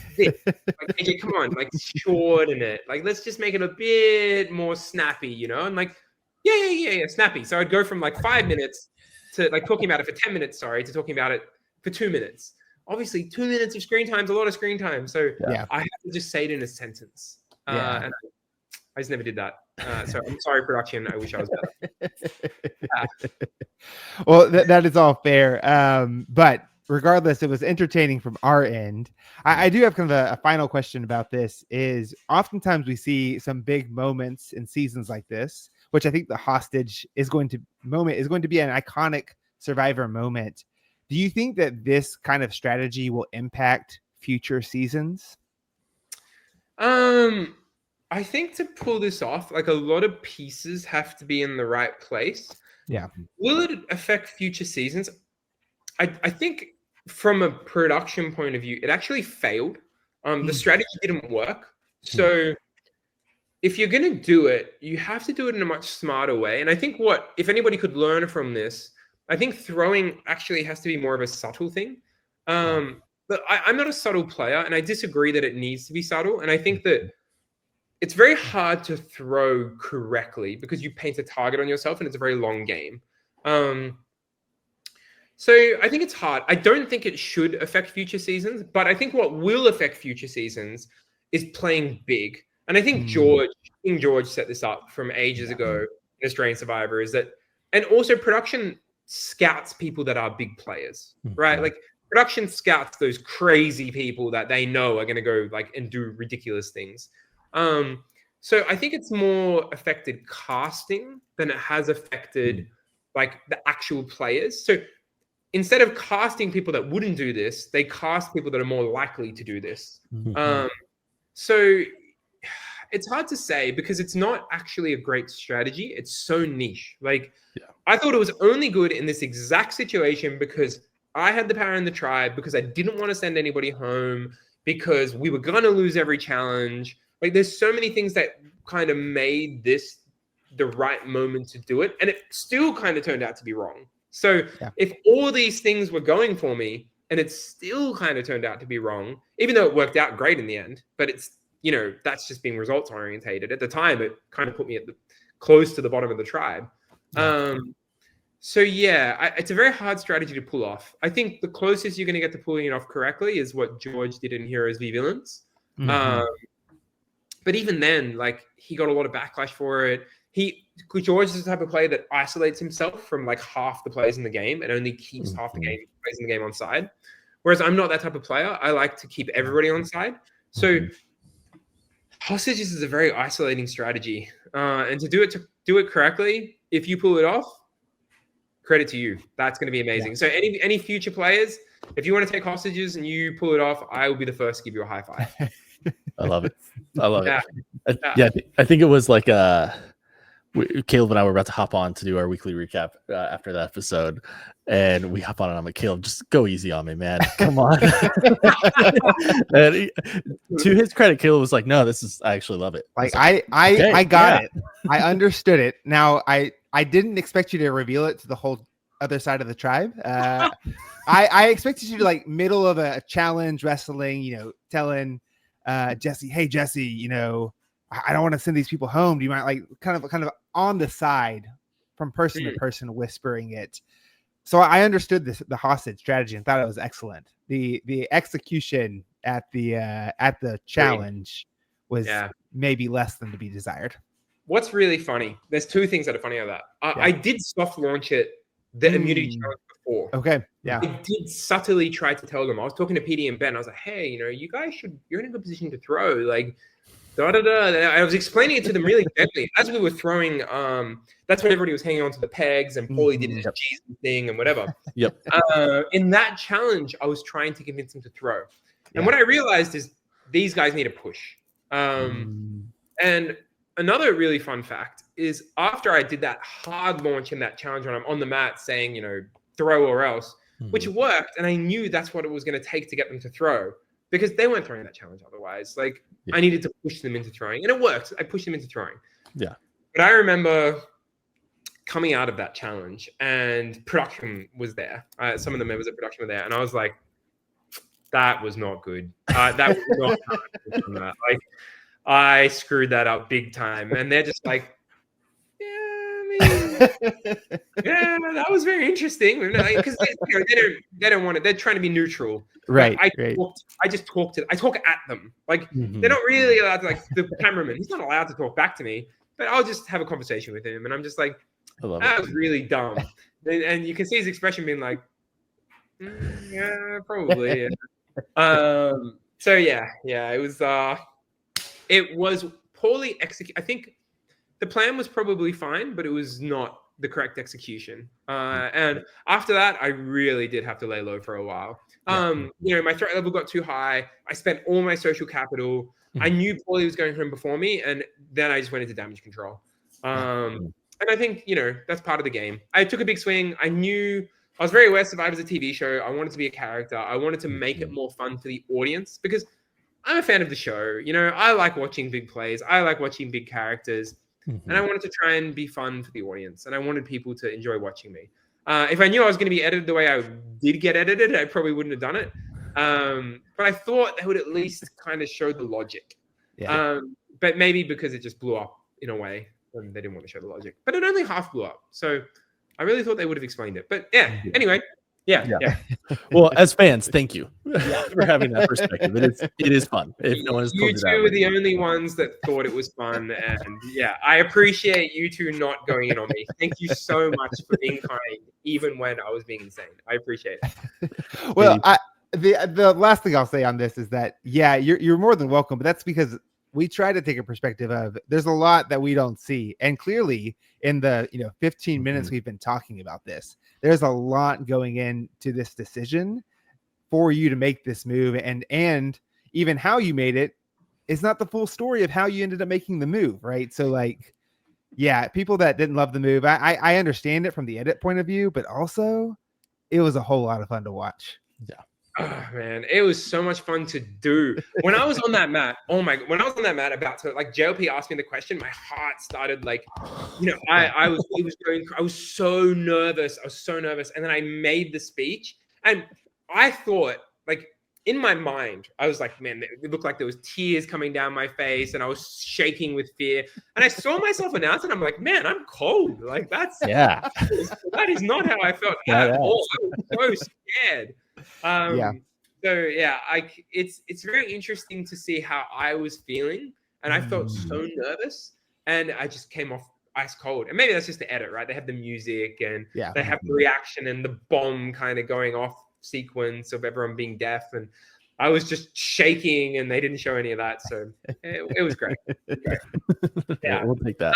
AJ, come on, like shorten it. Like let's just make it a bit more snappy, and like. Yeah, snappy. So I'd go from like 5 minutes to like talking about it for 10 minutes, to talking about it for 2 minutes. Obviously, 2 minutes of screen time is a lot of screen time. So I have to just say it in a sentence. And I just never did that. So I'm sorry, production. I wish I was better. Well, that is all fair. But regardless, it was entertaining from our end. I do have kind of a final question about this. Is oftentimes we see some big moments in seasons like this, which I think the hostage is going to be an iconic Survivor moment. Do you think that this kind of strategy will impact future seasons? I think to pull this off, like a lot of pieces have to be in the right place. Yeah. Will it affect future seasons? I think from a production point of view, it actually failed. The strategy didn't work. So if you're going to do it, you have to do it in a much smarter way. And I think if anybody could learn from this, I think throwing actually has to be more of a subtle thing. But I'm not a subtle player, and I disagree that it needs to be subtle. And I think that it's very hard to throw correctly because you paint a target on yourself, and it's a very long game. So I think it's hard. I don't think it should affect future seasons, but I think what will affect future seasons is playing big. And I think King George set this up from ages ago in Australian Survivor, is that, and also production scouts people that are big players, right? Like production scouts those crazy people that they know are going to go like and do ridiculous things. So I think it's more affected casting than it has affected like the actual players. So instead of casting people that wouldn't do this, they cast people that are more likely to do this. So it's hard to say because it's not actually a great strategy. It's so niche. Like I thought it was only good in this exact situation because I had the power in the tribe, because I didn't want to send anybody home, because we were going to lose every challenge. Like there's so many things that kind of made this the right moment to do it. And it still kind of turned out to be wrong. So if all these things were going for me and it still kind of turned out to be wrong, even though it worked out great in the end, but it's, you know, that's just being results orientated. At the time, it kind of put me at close to the bottom of the tribe. So it's a very hard strategy to pull off. I think the closest you're going to get to pulling it off correctly is what George did in Heroes v Villains. But even then, like he got a lot of backlash for it. George is the type of player that isolates himself from like half the players in the game and only keeps half the players in the game on side. Whereas I'm not that type of player. I like to keep everybody on side. So hostages is a very isolating strategy. And to do it correctly, if you pull it off, credit to you. That's going to be amazing. So any future players, if you want to take hostages and you pull it off, I will be the first to give you a high five. I love it. I think it was like Caleb and I were about to hop on to do our weekly recap after that episode, and we hop on and I'm like, Caleb, just go easy on me, man. Come on. And to his credit, Caleb was like, no, I actually love it. Like I got it. I understood it. Now I didn't expect you to reveal it to the whole other side of the tribe. I expected you to like middle of a challenge wrestling, you know, telling Jesse, hey Jesse, you know, I don't want to send these people home. Do you mind, like, kind of on the side from person to person, whispering it? So I understood the hostage strategy and thought it was excellent. The execution at the challenge was maybe less than to be desired. What's really funny? There's two things that are funny about that. I did soft launch the immunity challenge before. Okay. Yeah. I did subtly try to tell them. I was talking to PD and Ben. I was like, hey, you know, you guys you're in a good position to throw. Like, I was explaining it to them really gently as we were throwing. That's when everybody was hanging on to the pegs and Paulie did his Jesus thing and whatever. In that challenge, I was trying to convince them to throw. And what I realized is these guys need a push. And another really fun fact is after I did that hard launch in that challenge when I'm on the mat saying, you know, throw or else, which worked. And I knew that's what it was going to take to get them to throw, because they weren't throwing that challenge otherwise. Like I needed to push them into throwing, and it worked. I pushed them into throwing. Yeah. But I remember coming out of that challenge and production was there. Some of the members of production were there. And I was like, that was not good. That was not good. Like I screwed that up big time. And they're just like, yeah, Yeah, that was very interesting because they don't want it. They're trying to be neutral. Right. I Right. talk at them. Like they're not really allowed to, like the cameraman. He's not allowed to talk back to me, but I'll just have a conversation with him, and I'm just like, that was really dumb. And you can see his expression being like, yeah, probably. Yeah. So yeah, it was poorly executed. I think the plan was probably fine, but it was not the correct execution. And after that, I really did have to lay low for a while. My threat level got too high. I spent all my social capital. I knew Paulie was going home before me, and then I just went into damage control. And I think, that's part of the game. I took a big swing. I was very aware Survivor's a TV show. I wanted to be a character. I wanted to make it more fun for the audience because I'm a fan of the show. I like watching big plays. I like watching big characters. And I wanted to try and be fun for the audience. And I wanted people to enjoy watching me. If I knew I was going to be edited the way I did get edited, I probably wouldn't have done it. But I thought they would at least kind of show the logic. Yeah. But maybe because it just blew up in a way and they didn't want to show the logic. But it only half blew up. So I really thought they would have explained it. But anyway. Yeah. Well, as fans, thank you for having that perspective. It is fun. If no one has told you two were the only ones that thought it was fun, and I appreciate you two not going in on me. Thank you so much for being kind, even when I was being insane. I appreciate it. Well, the last thing I'll say on this is that you're more than welcome, but that's because we try to take a perspective of there's a lot that we don't see, and clearly in the 15 minutes we've been talking about this, there's a lot going into this decision for you to make this move, and even how you made it is not the full story of how you ended up making the move, right? So people that didn't love the move, I understand it from the edit point of view, but also it was a whole lot of fun to watch. Yeah. Oh man, it was so much fun to do. When I was on that mat, when I was on that mat about to, like, JLP asked me the question, my heart started I was so nervous. And then I made the speech, and I thought, like, in my mind, I was like, man, it looked like there was tears coming down my face, and I was shaking with fear. And I saw myself announce, and I'm like, man, I'm cold. Like, that is not how I felt at all. I was so scared. It's very interesting to see how I was feeling, and I felt so nervous, and I just came off ice cold. And maybe that's just the edit, right? They have the music, and they have the reaction and the bomb kind of going off sequence of everyone being deaf, and I was just shaking, and they didn't show any of that, so it was great. Yeah, we'll take that.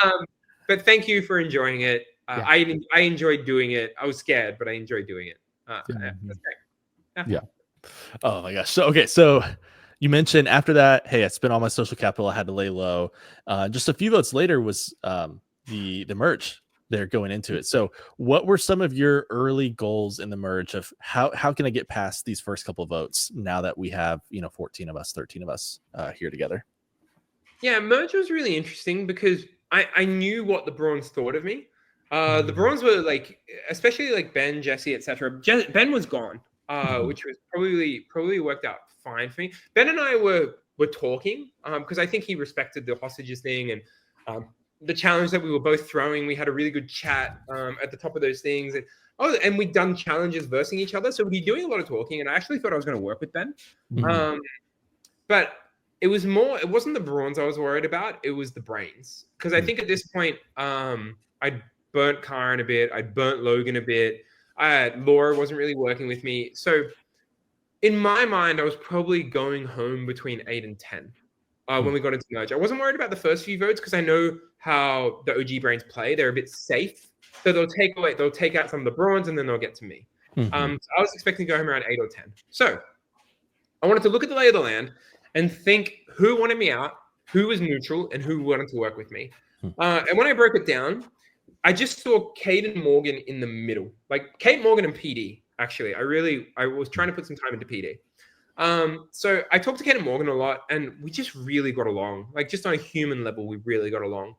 But thank you for enjoying it. I enjoyed doing it. I was scared, but I enjoyed doing it. That's great. Yeah. Oh my gosh. So you mentioned after that, hey, I spent all my social capital. I had to lay low. Just a few votes later was the merge there going into it. So what were some of your early goals in the merge of how can I get past these first couple of votes now that we have 13 of us here together? Yeah, merge was really interesting because I knew what the Brawns thought of me. The Brawns were like, especially like Ben, Jesse, etc. Ben was gone. Which was probably worked out fine for me. Ben and I were talking because I think he respected the hostages thing and the challenge that we were both throwing. We had a really good chat at the top of those things. And we'd done challenges versing each other. So we'd be doing a lot of talking, and I actually thought I was going to work with Ben. But it wasn't the Brawns I was worried about. It was the brains. Because I think at this point, I'd burnt Karen a bit. I'd burnt Logan a bit. Laura wasn't really working with me. So in my mind, I was probably going home between 8 and 10 when we got into merge. I wasn't worried about the first few votes because I know how the OG brains play. They're a bit safe. So they'll take out some of the Brawns, and then they'll get to me. So I was expecting to go home around 8 or 10. So I wanted to look at the lay of the land and think who wanted me out, who was neutral, and who wanted to work with me. And when I broke it down, I just saw Kate and Morgan in the middle. Like Kate, Morgan, and PD, actually. I was trying to put some time into PD. So I talked to Kate and Morgan a lot, and we just really got along. Like, just on a human level, we really got along.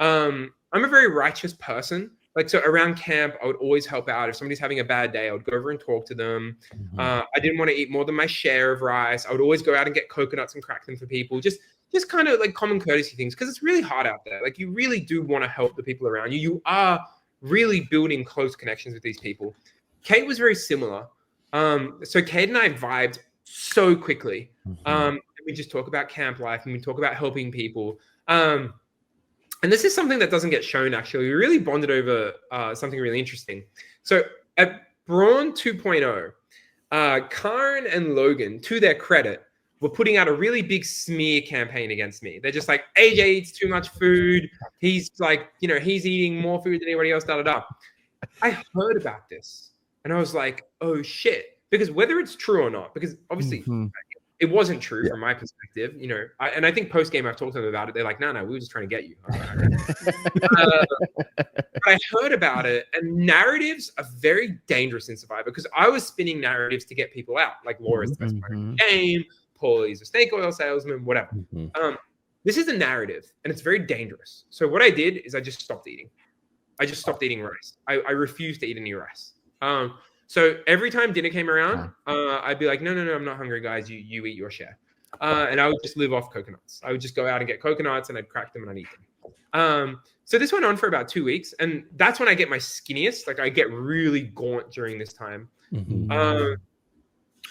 I'm a very righteous person. Like, so around camp, I would always help out. If somebody's having a bad day, I would go over and talk to them. I didn't want to eat more than my share of rice. I would always go out and get coconuts and crack them for people. Just just kind of like common courtesy things, because it's really hard out there. Like, you really do want to help the people around you. You are really building close connections with these people. Kate was very similar. So Kate and I vibed so quickly. We just talk about camp life, and we talk about helping people. And this is something that doesn't get shown, actually. We really bonded over something really interesting. So at Brawn 2.0, Karen and Logan, to their credit, were putting out a really big smear campaign against me. They're just like, AJ eats too much food. He's like, he's eating more food than anybody else, da-da-da. I heard about this, and I was like, oh, shit. Because whether it's true or not, because obviously it wasn't true from my perspective, and I think post-game I've talked to them about it. They're like, no, we were just trying to get you. But I heard about it, and narratives are very dangerous in Survivor, because I was spinning narratives to get people out, like Laura's the best player in the game, Paulie's a snake oil salesman, whatever. This is a narrative, and it's very dangerous. So what I did is I just stopped eating. I just stopped eating rice. I refused to eat any rice. So every time dinner came around, I'd be like, no, I'm not hungry, guys. You eat your share. And I would just live off coconuts. I would just go out and get coconuts, and I'd crack them and I'd eat them. So this went on for about 2 weeks, and that's when I get my skinniest. Like, I get really gaunt during this time.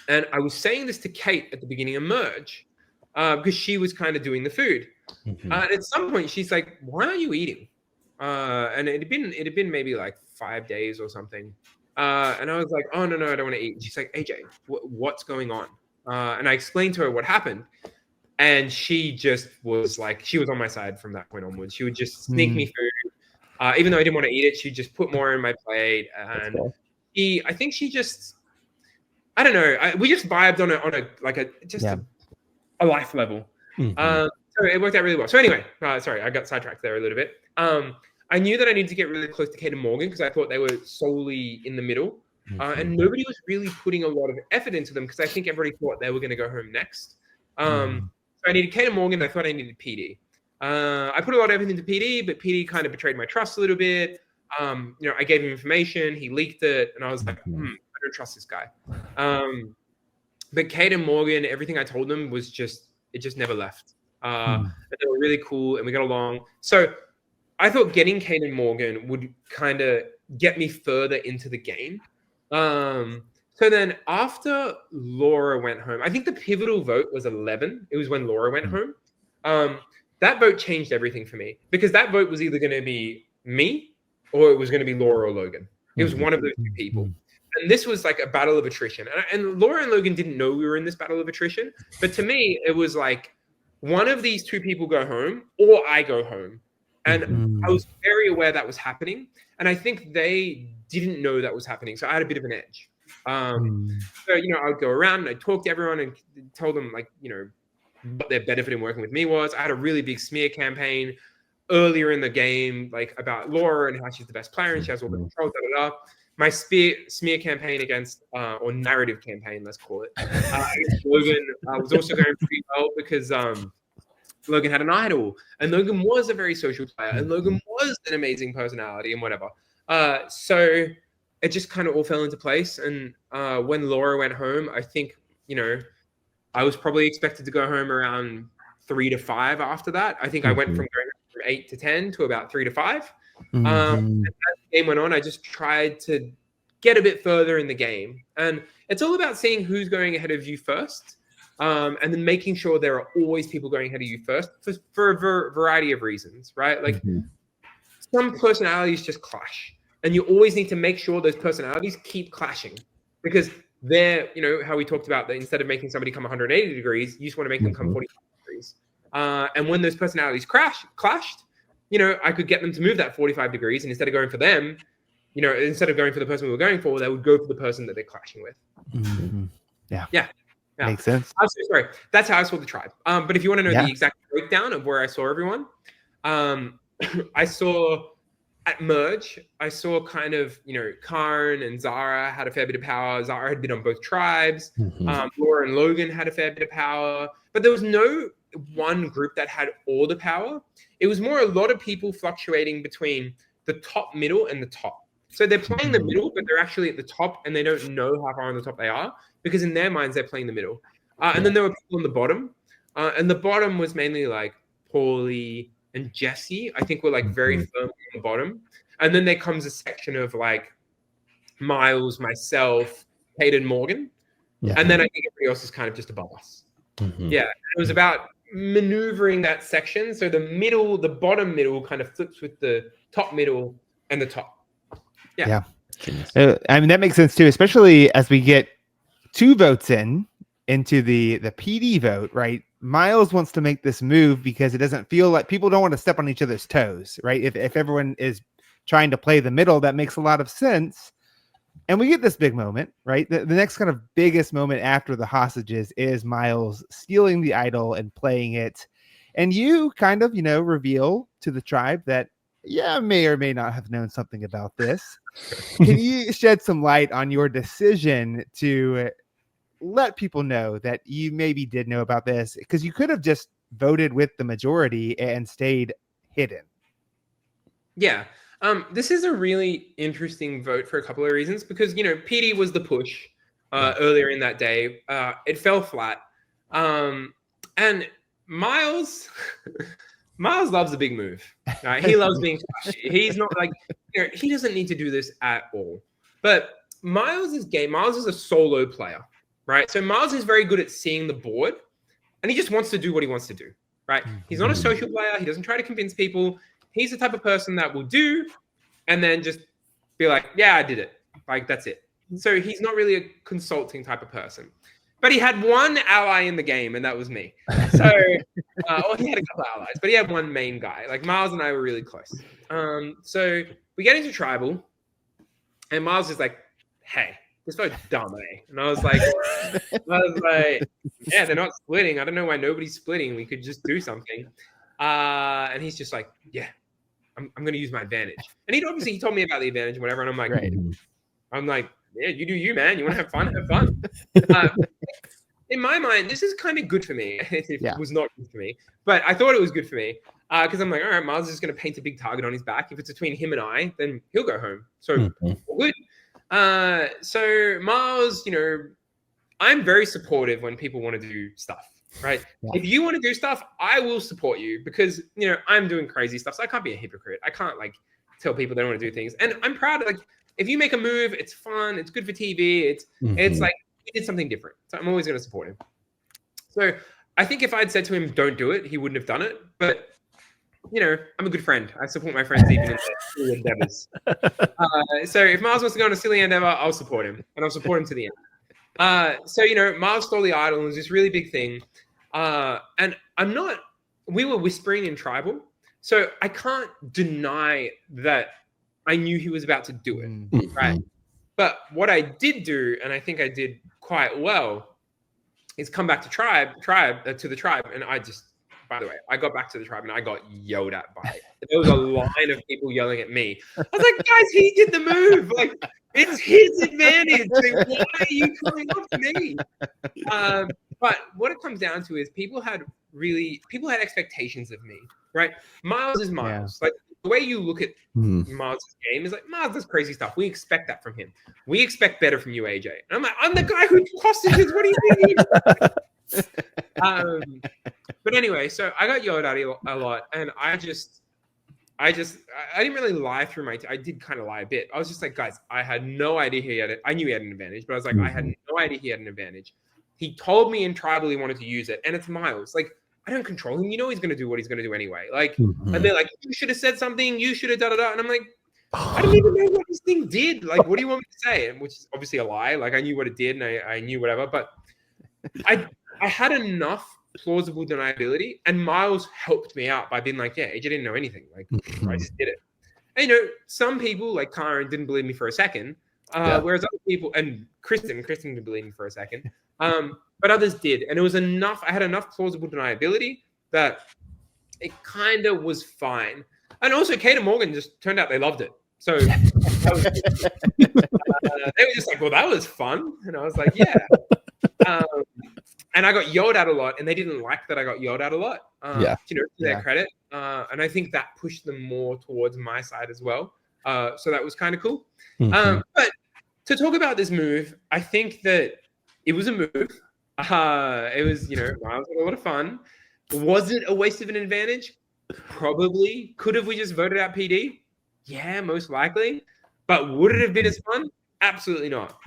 And I was saying this to Kate at the beginning of Merge, because she was kind of doing the food. And at some point, she's like, why aren't you eating? And it had been maybe like 5 days or something. And I was like, oh, no, I don't want to eat. And she's like, AJ, what's going on? And I explained to her what happened. And she just was like, she was on my side from that point onwards. She would just sneak me food. Even though I didn't want to eat it, she'd just put more in my plate. And I think she just, I don't know. We just vibed on a life level. So it worked out really well. So anyway, sorry, I got sidetracked there a little bit. I knew that I needed to get really close to Kate and Morgan, because I thought they were solely in the middle. And nobody was really putting a lot of effort into them, because I think everybody thought they were going to go home next. So I needed Kate and Morgan. I thought I needed PD. I put a lot of effort into PD, but PD kind of betrayed my trust a little bit. I gave him information. He leaked it. And I was like, I don't trust this guy. But Kate and Morgan, everything I told them was it just never left. And they were really cool, and we got along. So I thought getting Kate and Morgan would kind of get me further into the game. So then after Laura went home, I think the pivotal vote was 11. It was when Laura went home. That vote changed everything for me, because that vote was either going to be me or it was going to be Laura or Logan. It was one of those two people. And this was like a battle of attrition. And Laura and Logan didn't know we were in this battle of attrition. But to me, it was like, one of these two people go home or I go home. And I was very aware that was happening. And I think they didn't know that was happening. So I had a bit of an edge. So, I would go around and I'd talk to everyone and tell them, like, what their benefit in working with me was. I had a really big smear campaign earlier in the game, like about Laura and how she's the best player and she has all the control, My smear campaign against, or narrative campaign, let's call it, against Logan was also going pretty well, because Logan had an idol, and Logan was a very social player, and Logan was an amazing personality and whatever. So it just kind of all fell into place. And when Laura went home, I think, I was probably expected to go home around 3 to 5 after that. I think I went from going from 8 to 10 to about 3 to 5. And as the game went on, I just tried to get a bit further in the game. And it's all about seeing who's going ahead of you first. And then making sure there are always people going ahead of you first for a variety of reasons, right? Like some personalities just clash, and you always need to make sure those personalities keep clashing, because they're, how we talked about that instead of making somebody come 180 degrees, you just want to make them come 45 degrees. And when those personalities clashed, I could get them to move that 45 degrees, and instead of going for them, instead of going for the person we were going for, they would go for the person that they're clashing with. Yeah. Makes sense. I'm so sorry. That's how I saw the tribe. But if you want to know the exact breakdown of where I saw everyone, I saw at Merge, I saw kind of, Karn and Zara had a fair bit of power. Zara had been on both tribes. Laura and Logan had a fair bit of power. But there was no one group that had all the power. It was more a lot of people fluctuating between the top, middle, and the top. So they're playing the middle, but they're actually at the top, and they don't know how far on the top they are, because in their minds, they're playing the middle. And then there were people on the bottom And the bottom was mainly like Paulie and Jesse, I think, were like very firm on the bottom. And then there comes a section of like Miles, myself, Hayden, Morgan. Yeah. And then I think everybody else is kind of just above us. Yeah. It was about maneuvering that section. So the bottom middle kind of flips with the top middle and the top. Yeah. I mean, that makes sense too, especially as we get 2 votes into the PD vote, right? Miles wants to make this move because it doesn't feel like people don't want to step on each other's toes, right? If everyone is trying to play the middle, that makes a lot of sense. And we get this big moment, right? The next kind of biggest moment after the hostages is Miles stealing the idol and playing it. And you kind of, reveal to the tribe that, may or may not have known something about this. Can you shed some light on your decision to let people know that you maybe did know about this? Because you could have just voted with the majority and stayed hidden. Yeah. This is a really interesting vote for a couple of reasons because, PD was the push earlier in that day. It fell flat. And Miles loves a big move. He loves being flashy. He's not like, he doesn't need to do this at all. But Miles is game. Miles is a solo player, right? So Miles is very good at seeing the board and he just wants to do what he wants to do, right? He's not a social player. He doesn't try to convince people. He's the type of person that will do and then just be like, yeah, I did it. Like, that's it. So he's not really a consulting type of person. But he had one ally in the game, and that was me. So, or he had a couple of allies, but he had one main guy. Like, Miles and I were really close. So we get into tribal, and Miles is like, hey, this vote's dumb, eh? And I was like, yeah, they're not splitting. I don't know why nobody's splitting. We could just do something. And he's just like, yeah, I'm going to use my advantage. And he told me about the advantage and whatever. And I'm like, yeah, you do you, man. You want to have fun? Have fun. In my mind, this is kind of good for me. It was not good for me, but I thought it was good for me because I'm like, all right, Miles is just going to paint a big target on his back. If it's between him and I, then he'll go home. So good. So Miles, I'm very supportive when people want to do stuff. Right. Yeah. If you want to do stuff, I will support you because, I'm doing crazy stuff. So I can't be a hypocrite. I can't tell people they don't want to do things. And I'm proud of if you make a move, it's fun. It's good for TV. It's like he did something different. So I'm always going to support him. So I think if I'd said to him, don't do it, he wouldn't have done it. But, I'm a good friend. I support my friends even in their silly endeavors. So if Miles wants to go on a silly endeavor, I'll support him. And I'll support him to the end. So, Miles stole the idol and it was this really big thing. And we were whispering in tribal. So I can't deny that I knew he was about to do it. Right. But what I did do, and I think I did quite well, is come back to the tribe. And by the way, I got back to the tribe and I got yelled at by it. There was a line of people yelling at me. I was like, guys, he did the move. It's his advantage. Why are you coming up to me? But what it comes down to is people had expectations of me, right? Miles is Miles. Yeah. The way you look at Miles' game is Miles does crazy stuff. We expect that from him. We expect better from you, AJ. And I'm like, I'm the guy who hostages. What do you mean? But anyway, so I got yelled at a lot, and I didn't really lie through I did kind of lie a bit. I was just like, guys, I had no idea he had it. I knew he had an advantage, but I was like, I had no idea he had an advantage. He told me in tribal he wanted to use it, and it's Miles. I don't control him. He's going to do what he's going to do anyway. And they're like, you should have said something. You should have da-da-da. And I'm like, I don't even know what this thing did. What do you want me to say? Which is obviously a lie. I knew what it did, and I knew whatever. But I had enough plausible deniability, and Miles helped me out by being like, yeah, AJ didn't know anything. I just did it. And, some people, like Karen, didn't believe me for a second. Whereas other people, and Kristen didn't believe me for a second. But others did. And it was enough. I had enough plausible deniability that it kind of was fine. And also, Kate and Morgan just turned out they loved it. So that was they were just like, well, that was fun. And I was like, yeah. And I got yelled at a lot, and they didn't like that I got yelled at a lot, to their credit. And I think that pushed them more towards my side as well. So that was kind of cool. But to talk about this move, I think that it was a move. It was, Miles had a lot of fun. Was it a waste of an advantage? Probably. Could have we just voted out PD? Yeah, most likely. But would it have been as fun? Absolutely not.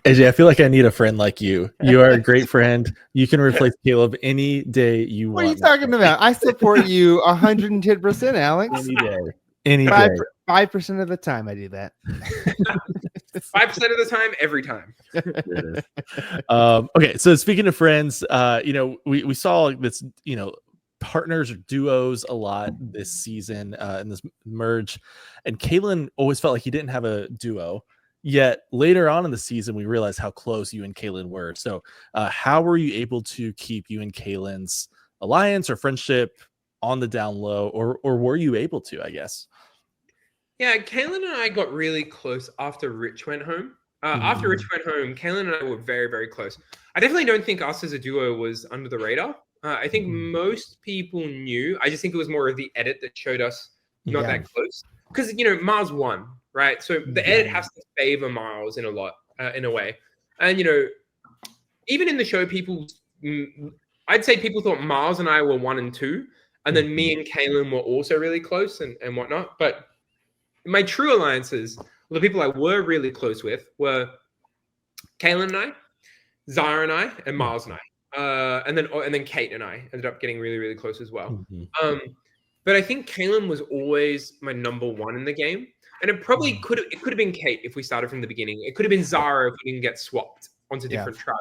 AJ, I feel like I need a friend like you. You are a great friend. You can replace Caleb any day you want. What are you talking about? I support you 110%, Alex. Any day. Any day. 5% of the time I do that. 5% of the time, every time. Okay, so speaking of friends, we saw this, partners or duos a lot this season in this merge, and Kalen always felt like he didn't have a duo. Yet later on in the season, we realized how close you and Kalen were. So, how were you able to keep you and Kalen's alliance or friendship on the down low, or were you able to? I guess. Yeah, Kalen and I got really close after Rich went home. After Rich went home, Kalen and I were very, very close. I definitely don't think us as a duo was under the radar. I think most people knew. I just think it was more of the edit that showed us not that close. Because, Miles won, right? So the edit has to favor Miles in a way. And, even in the show, I'd say people thought Miles and I were 1 and 2. And then me and Kalen were also really close and whatnot. But my true alliances, the people I were really close with were Kalen and I, Zara and I, and Miles and I. And then Kate and I ended up getting really, really close as well. But I think Kalen was always my number 1 in the game. And it probably could have been Kate if we started from the beginning. It could have been Zara if we didn't get swapped onto different tracks.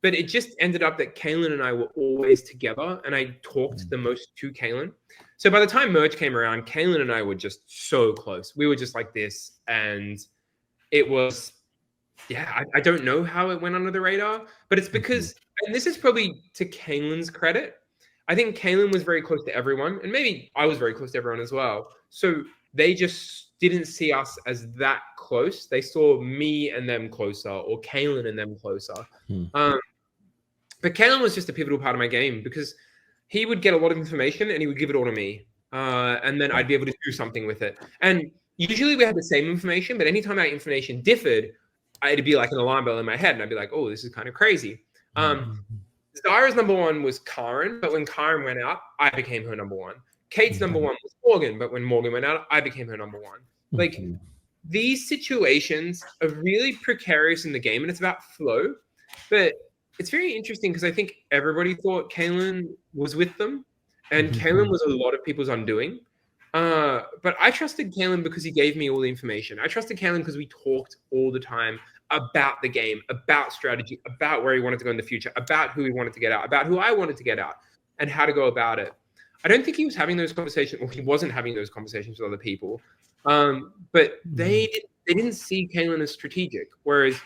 But it just ended up that Kalen and I were always together, and I talked the most to Kalen. So by the time merge came around, Kalen and I were just so close. We were just like this, and it was, I don't know how it went under the radar, but it's because, and this is probably to Kalen's credit, I think Kalen was very close to everyone, and maybe I was very close to everyone as well. So they just didn't see us as that close. They saw me and them closer, or Kalen and them closer. But Kalen was just a pivotal part of my game because he would get a lot of information and he would give it all to me. And then I'd be able to do something with it. And usually we had the same information, but anytime that information differed, it'd be like an alarm bell in my head. And I'd be like, oh, this is kind of crazy. Zara's number 1 was Karen, but when Karen went out, I became her number 1. Kate's number 1 was Morgan, but when Morgan went out, I became her number 1. Like, these situations are really precarious in the game, and it's about flow. But it's very interesting because I think everybody thought Kalen was with them, and Kalen was a lot of people's undoing. But I trusted Kalen because he gave me all the information. I trusted Kalen because we talked all the time about the game, about strategy, about where he wanted to go in the future, about who he wanted to get out, about who I wanted to get out, and how to go about it. I don't think he was having those conversations, or he wasn't having those conversations with other people. But they didn't see Kalen as strategic, whereas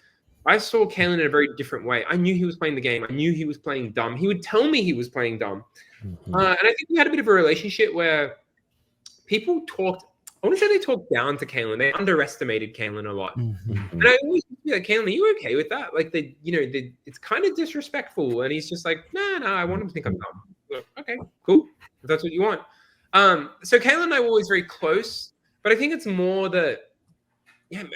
I saw Kalen in a very different way. I knew he was playing the game. I knew he was playing dumb. He would tell me he was playing dumb. And I think we had a bit of a relationship where people talked, I want to say they talked down to Kalen. They underestimated Kalen a lot. And I always be like, Kalen, are you okay with that? Like, it's kind of disrespectful. And he's just like, no, I want him to think I'm dumb. Like, okay, cool. If that's what you want. So Kalen and I were always very close, but I think it's more that,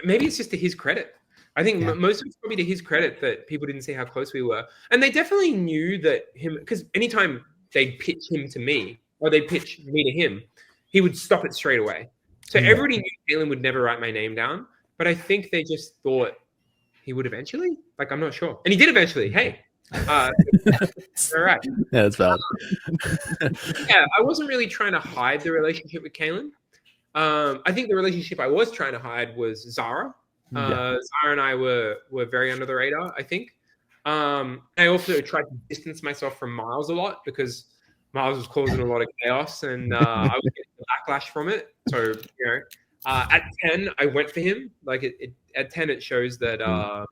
maybe it's just to his credit. I think most of it's probably to his credit that people didn't see how close we were. And they definitely knew that because anytime they'd pitch him to me or they'd pitch me to him, he would stop it straight away. So everybody knew Kalen would never write my name down, but I think they just thought he would eventually. Like, I'm not sure. And he did eventually. Hey. All right. Yeah, that's valid. I wasn't really trying to hide the relationship with Kalen. I think the relationship I was trying to hide was Zara. Zara and I were very under the radar, I think. I also tried to distance myself from Miles a lot because Miles was causing a lot of chaos and I was getting backlash from it. So, at 10, I went for him. Like at 10, it shows that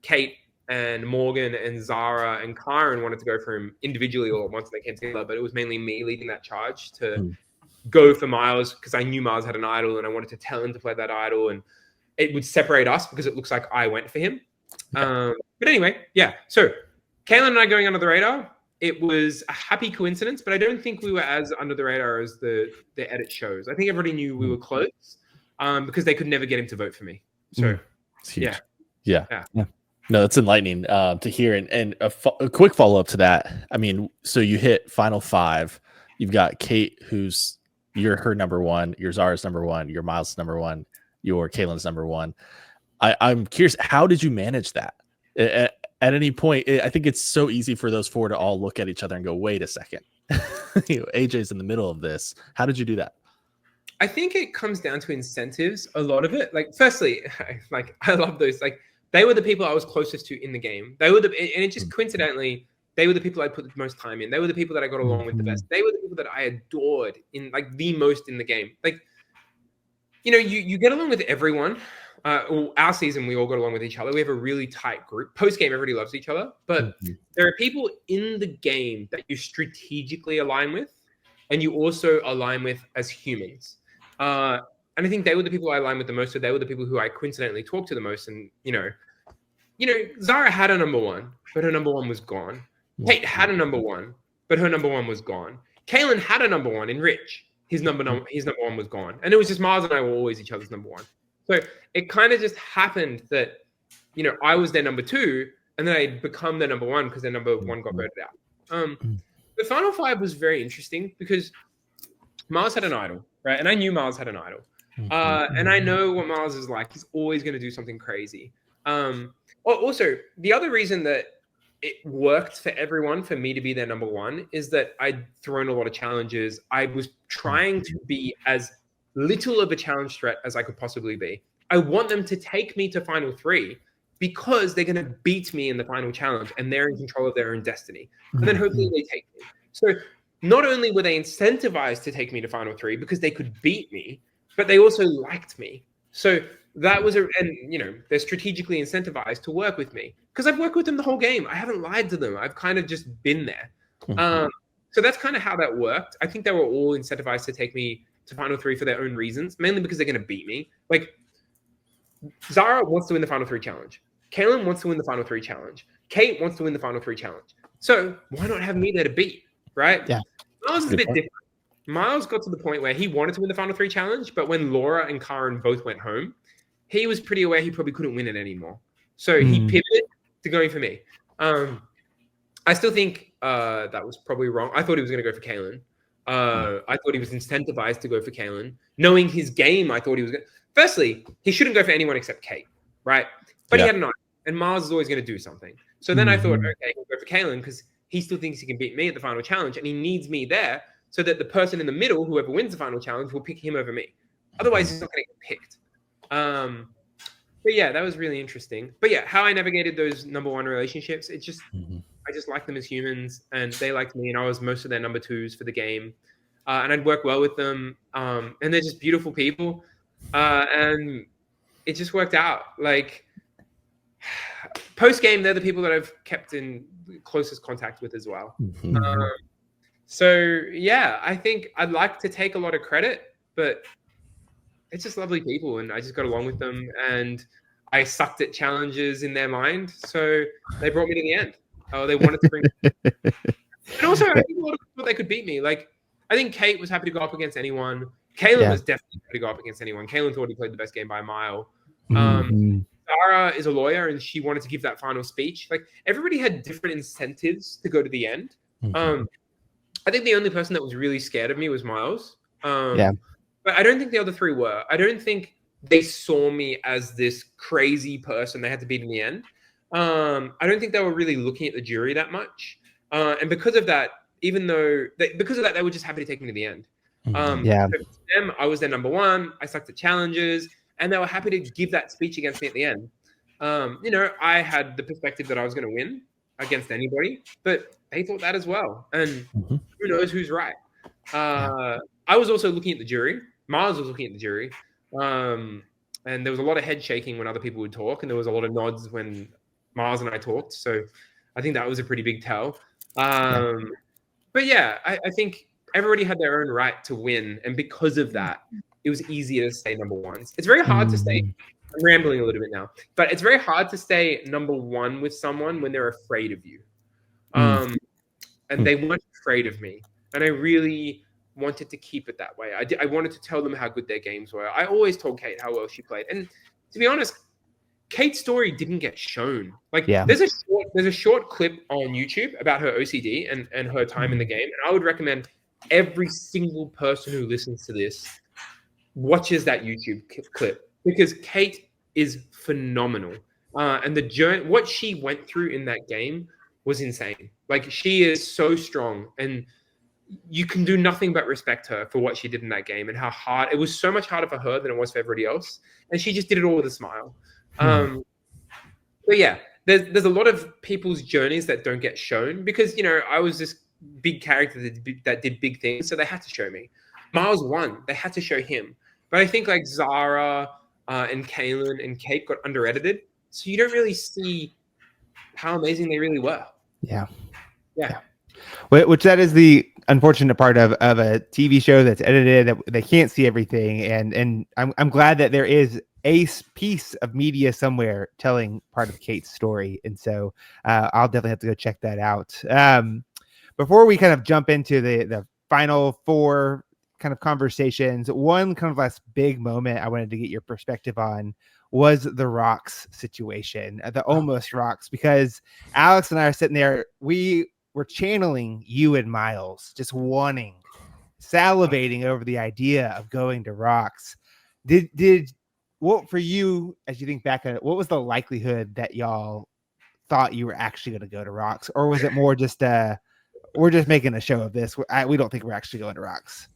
Kate and Morgan and Zara and Karen wanted to go for him individually or once they came together, but it was mainly me leading that charge to go for Miles because I knew Miles had an idol and I wanted to tell him to play that idol, and it would separate us because it looks like I went for him. But anyway, so Kalen and I going under the radar, it was a happy coincidence, but I don't think we were as under the radar as the edit shows. I think everybody knew we were close because they could never get him to vote for me. So It's huge. Yeah. Yeah. No, it's enlightening to hear. And a quick follow up to that. I mean, so you hit final 5. You've got Kate, you're her number 1. Your Zara's number 1. Your Miles number 1. Your Kaylin's number 1. I'm curious, how did you manage that? At any point, I think it's so easy for those 4 to all look at each other and go, "Wait a second, AJ's in the middle of this." How did you do that? I think it comes down to incentives. A lot of it, like, firstly, like, I love those. Like, they were the people I was closest to in the game. They were and it just coincidentally, they were the people I put the most time in. They were the people that I got along with the best. They were the people that I adored in, like, the most in the game. Like, you get along with everyone. Our season, we all got along with each other. We have a really tight group. Post game, everybody loves each other. But there are people in the game that you strategically align with, and you also align with as humans. And I think they were the people I aligned with the most. So they were the people who I coincidentally talked to the most. And Zara had a number 1, but her number 1 was gone. Kate had a number 1, but her number 1 was gone. Kaylin had a number 1 in Rich. His number 1 was gone. And it was just Miles and I were always each other's number 1. So it kind of just happened that, I was their number 2, and then I'd become their number 1 because their number 1 got voted out. The final 5 was very interesting because Miles had an idol, right? And I knew Miles had an idol. And I know what Miles is like. He's always going to do something crazy. Also, the other reason that it worked for everyone, for me to be their number 1, is that I'd thrown a lot of challenges. I was trying to be as little of a challenge threat as I could possibly be. I want them to take me to final 3 because they're going to beat me in the final challenge and they're in control of their own destiny. And then hopefully they take me. So not only were they incentivized to take me to final 3 because they could beat me, but they also liked me. So that was they're strategically incentivized to work with me because I've worked with them the whole game. I haven't lied to them. I've kind of just been there. So that's kind of how that worked. I think they were all incentivized to take me to final 3 for their own reasons, mainly because they're going to beat me. Like, Zara wants to win the final 3 challenge. Kaylin wants to win the final 3 challenge. Kate wants to win the final 3 challenge. So why not have me there to beat, right? Yeah. Miles is a bit different. Miles got to the point where he wanted to win the final 3 challenge, but when Laura and Karen both went home, he was pretty aware he probably couldn't win it anymore. So he pivoted to going for me. I still think that was probably wrong. I thought he was going to go for Kaylin. I thought he was incentivized to go for Kaylin. Knowing his game, I thought he was going to... Firstly, he shouldn't go for anyone except Kate, right? But he had an eye, and Miles is always going to do something. So then I thought, okay, he'll go for Kaylin because he still thinks he can beat me at the final challenge, and he needs me there so that the person in the middle, whoever wins the final challenge, will pick him over me. Otherwise, he's not going to get picked. But yeah, that was really interesting. But yeah, how I navigated those number 1 relationships, it's just... I just liked them as humans, and they liked me, and I was most of their number 2s for the game. And I'd work well with them. And they're just beautiful people. And it just worked out. Like, post-game, they're the people that I've kept in closest contact with as well. So, yeah, I think I'd like to take a lot of credit, but it's just lovely people, and I just got along with them, and I sucked at challenges in their mind, so they brought me to the end. Oh, they wanted to bring... And also, I think a lot of people, they could beat me. Like, I think Kate was happy to go up against anyone. Kaylin was definitely happy to go up against anyone. Kaylin thought he played the best game by a mile. Zara is a lawyer, and she wanted to give that final speech. Like, everybody had different incentives to go to the end. I think the only person that was really scared of me was Miles. But I don't think the other 3 were. I don't think they saw me as this crazy person they had to beat in the end. I don't think they were really looking at the jury that much. And because of that, they were just happy to take me to the end. So for them, I was their number 1. I sucked at challenges, and they were happy to give that speech against me at the end. I had the perspective that I was going to win against anybody, but they thought that as well. And who knows who's right? I was also looking at the jury. Miles was looking at the jury. And there was a lot of head shaking when other people would talk, and there was a lot of nods when Miles and I talked. So I think that was a pretty big tell. But yeah, I think everybody had their own right to win. And because of that, it was easier to stay number 1s. It's very hard to stay... I'm rambling a little bit now, but it's very hard to stay number 1 with someone when they're afraid of you. And they weren't afraid of me. And I really wanted to keep it that way. I wanted to tell them how good their games were. I always told Kate how well she played. And to be honest, Kate's story didn't get shown. Like, Yeah. there's a short clip on YouTube about her OCD and her time in the game, and I would recommend every single person who listens to this watches that YouTube clip, because Kate is phenomenal, and the journey, what she went through in that game was insane. Like, she is so strong, and you can do nothing but respect her for what she did in that game and how hard it was. So much harder for her than it was for everybody else, and she just did it all with a smile. But yeah, there's a lot of people's journeys that don't get shown because, you know, I was this big character that did big things, so they had to show me. Miles won, they had to show him. But I think like Zara and Kaylin and Kate got under-edited, so you don't really see how amazing they really were. Yeah. Which that is the unfortunate part of a TV show that's edited, that they can't see everything. And I'm glad that there is a piece of media somewhere telling part of Kate's story. And so I'll definitely have to go check that out. Before we kind of jump into the final four kind of conversations, one kind of last big moment I wanted to get your perspective on was the rocks situation, the almost rocks, because Alex and I are sitting there, we're channeling you and Miles, just salivating over the idea of going to rocks. Did what for you, as you think back on it, what was the likelihood that y'all thought you were actually going to go to rocks, or was it more just we're just making a show of this, we don't think we're actually going to rocks?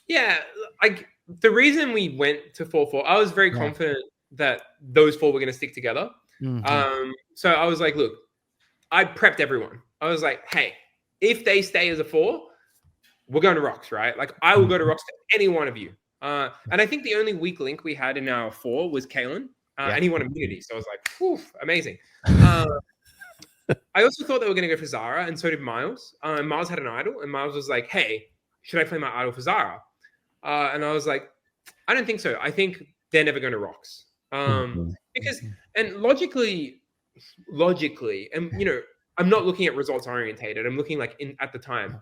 Yeah, like the reason we went to 4-4, I was very confident that those four were going to stick together. So I was like, look, I prepped everyone. I was like, hey, if they stay as a 4, we're going to rocks, right? Like, I will go to rocks to any one of you. And I think the only weak link we had in our 4 was Kalen, and he won immunity. So I was like, whew, amazing. I also thought they were going to go for Zara, and so did Miles. Miles had an idol, and Miles was like, hey, should I play my idol for Zara? And I was like, I don't think so. I think they're never going to rocks. Because, and logically, and, you know, I'm not looking at results orientated. I'm looking like at the time.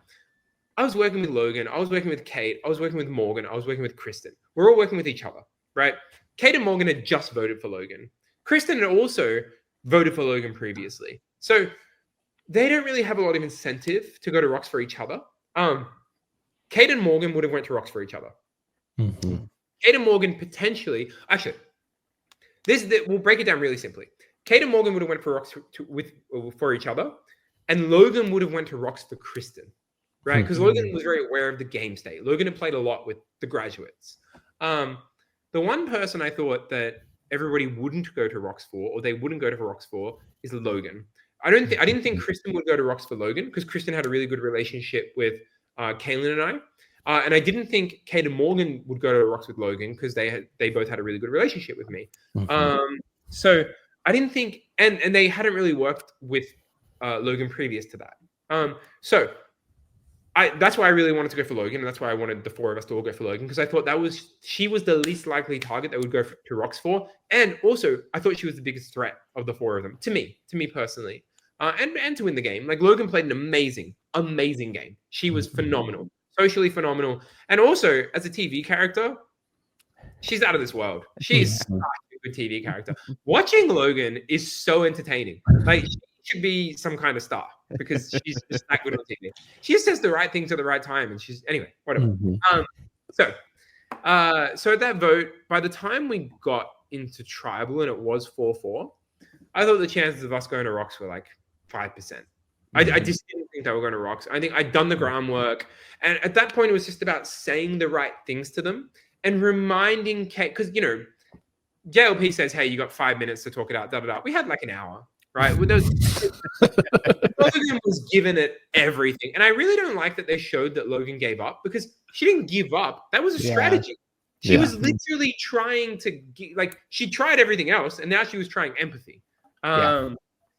I was working with Logan. I was working with Kate. I was working with Morgan. I was working with Kristen. We're all working with each other, right? Kate and Morgan had just voted for Logan. Kristen had also voted for Logan previously. So they don't really have a lot of incentive to go to rocks for each other. Kate and Morgan would have went to rocks for each other. Kate and Morgan potentially, actually, we'll break it down really simply. Kate and Morgan would have went for rocks for each other, and Logan would have went to rocks for Kristen, right? Because Logan was very aware of the game state. Logan had played a lot with the graduates. The one person I thought that everybody wouldn't go to rocks for, or they wouldn't go to rocks for, is Logan. I didn't think Kristen would go to rocks for Logan, because Kristen had a really good relationship with Kaylin and I. And I didn't think Kate and Morgan would go to rocks with Logan, because they both had a really good relationship with me. So I didn't think, and they hadn't really worked with Logan previous to that. So that's why I really wanted to go for Logan, and that's why I wanted the 4 of us to all go for Logan, because I thought she was the least likely target that would go to rocks for, and also I thought she was the biggest threat of the 4 of them to me personally, and to win the game. Like, Logan played an amazing game. She was phenomenal, socially phenomenal, and also as a TV character, she's out of this world. She's such a good TV character. Watching Logan is so entertaining. Like, she should be some kind of star, because she's just that good on TV. She just says the right things at the right time, and anyway, whatever. So at that vote, by the time we got into tribal and it was 4-4, I thought the chances of us going to rocks were like 5%. I just didn't think they were going to rocks. I think I'd done the groundwork, and at that point it was just about saying the right things to them and reminding Kate, because, you know, JLP says, hey, you got 5 minutes to talk it out, We had like an hour, right? Logan was giving it everything. And I really don't like that they showed that Logan gave up, because she didn't give up. That was a strategy. She was literally trying to, she tried everything else, and now she was trying empathy.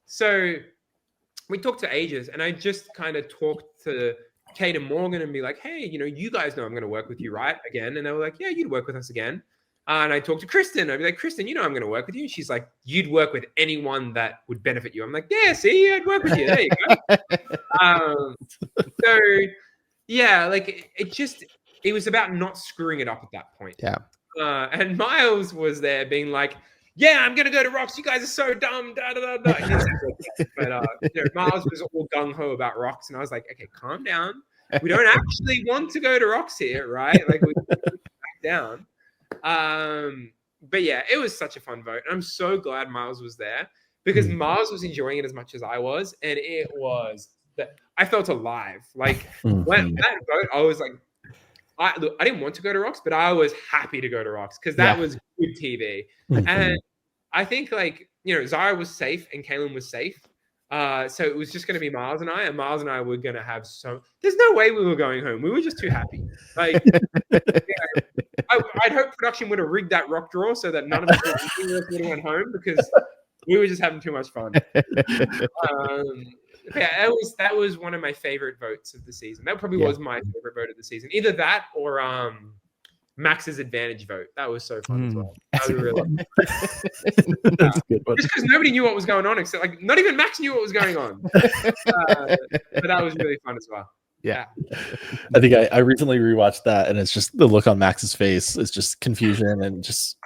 So we talked to ages, and I just kind of talked to Kate and Morgan and be like, hey, you know, you guys know I'm going to work with you, right? Again. And they were like, yeah, you'd work with us again. And I talked to Kristen. I'd be like, Kristen, you know I'm going to work with you. And she's like, you'd work with anyone that would benefit you. I'm like, yeah, see, I'd work with you. There you go. So, yeah, like, it was about not screwing it up at that point. Yeah. And Miles was there being like, yeah, I'm gonna go to Rocks. You guys are so dumb. Da, da, da, da. And he said, yes. But Miles was all gung ho about Rocks, and I was like, okay, calm down. We don't actually want to go to Rocks here, right? Like we back down. But yeah, it was such a fun vote. And I'm so glad Miles was there because Miles was enjoying it as much as I was, and it was that I felt alive. Like when that vote, I was like, I didn't want to go to Rocks, but I was happy to go to Rocks because that was good TV. And I think Zara was safe and Kaylin was safe. So it was just going to be Miles and Miles and I were going to have there's no way we were going home. We were just too happy. Like, I'd hope production would have rigged that rock draw so that none of us would have went home because we were just having too much fun. Yeah, that was one of my favorite votes of the season. That probably was my favorite vote of the season. Either that or Max's advantage vote. That was so fun as well. That was really That's a good one. just because nobody knew what was going on, except not even Max knew what was going on. But that was really fun as well. Yeah. I think I recently rewatched that, and it's just the look on Max's face is just confusion and just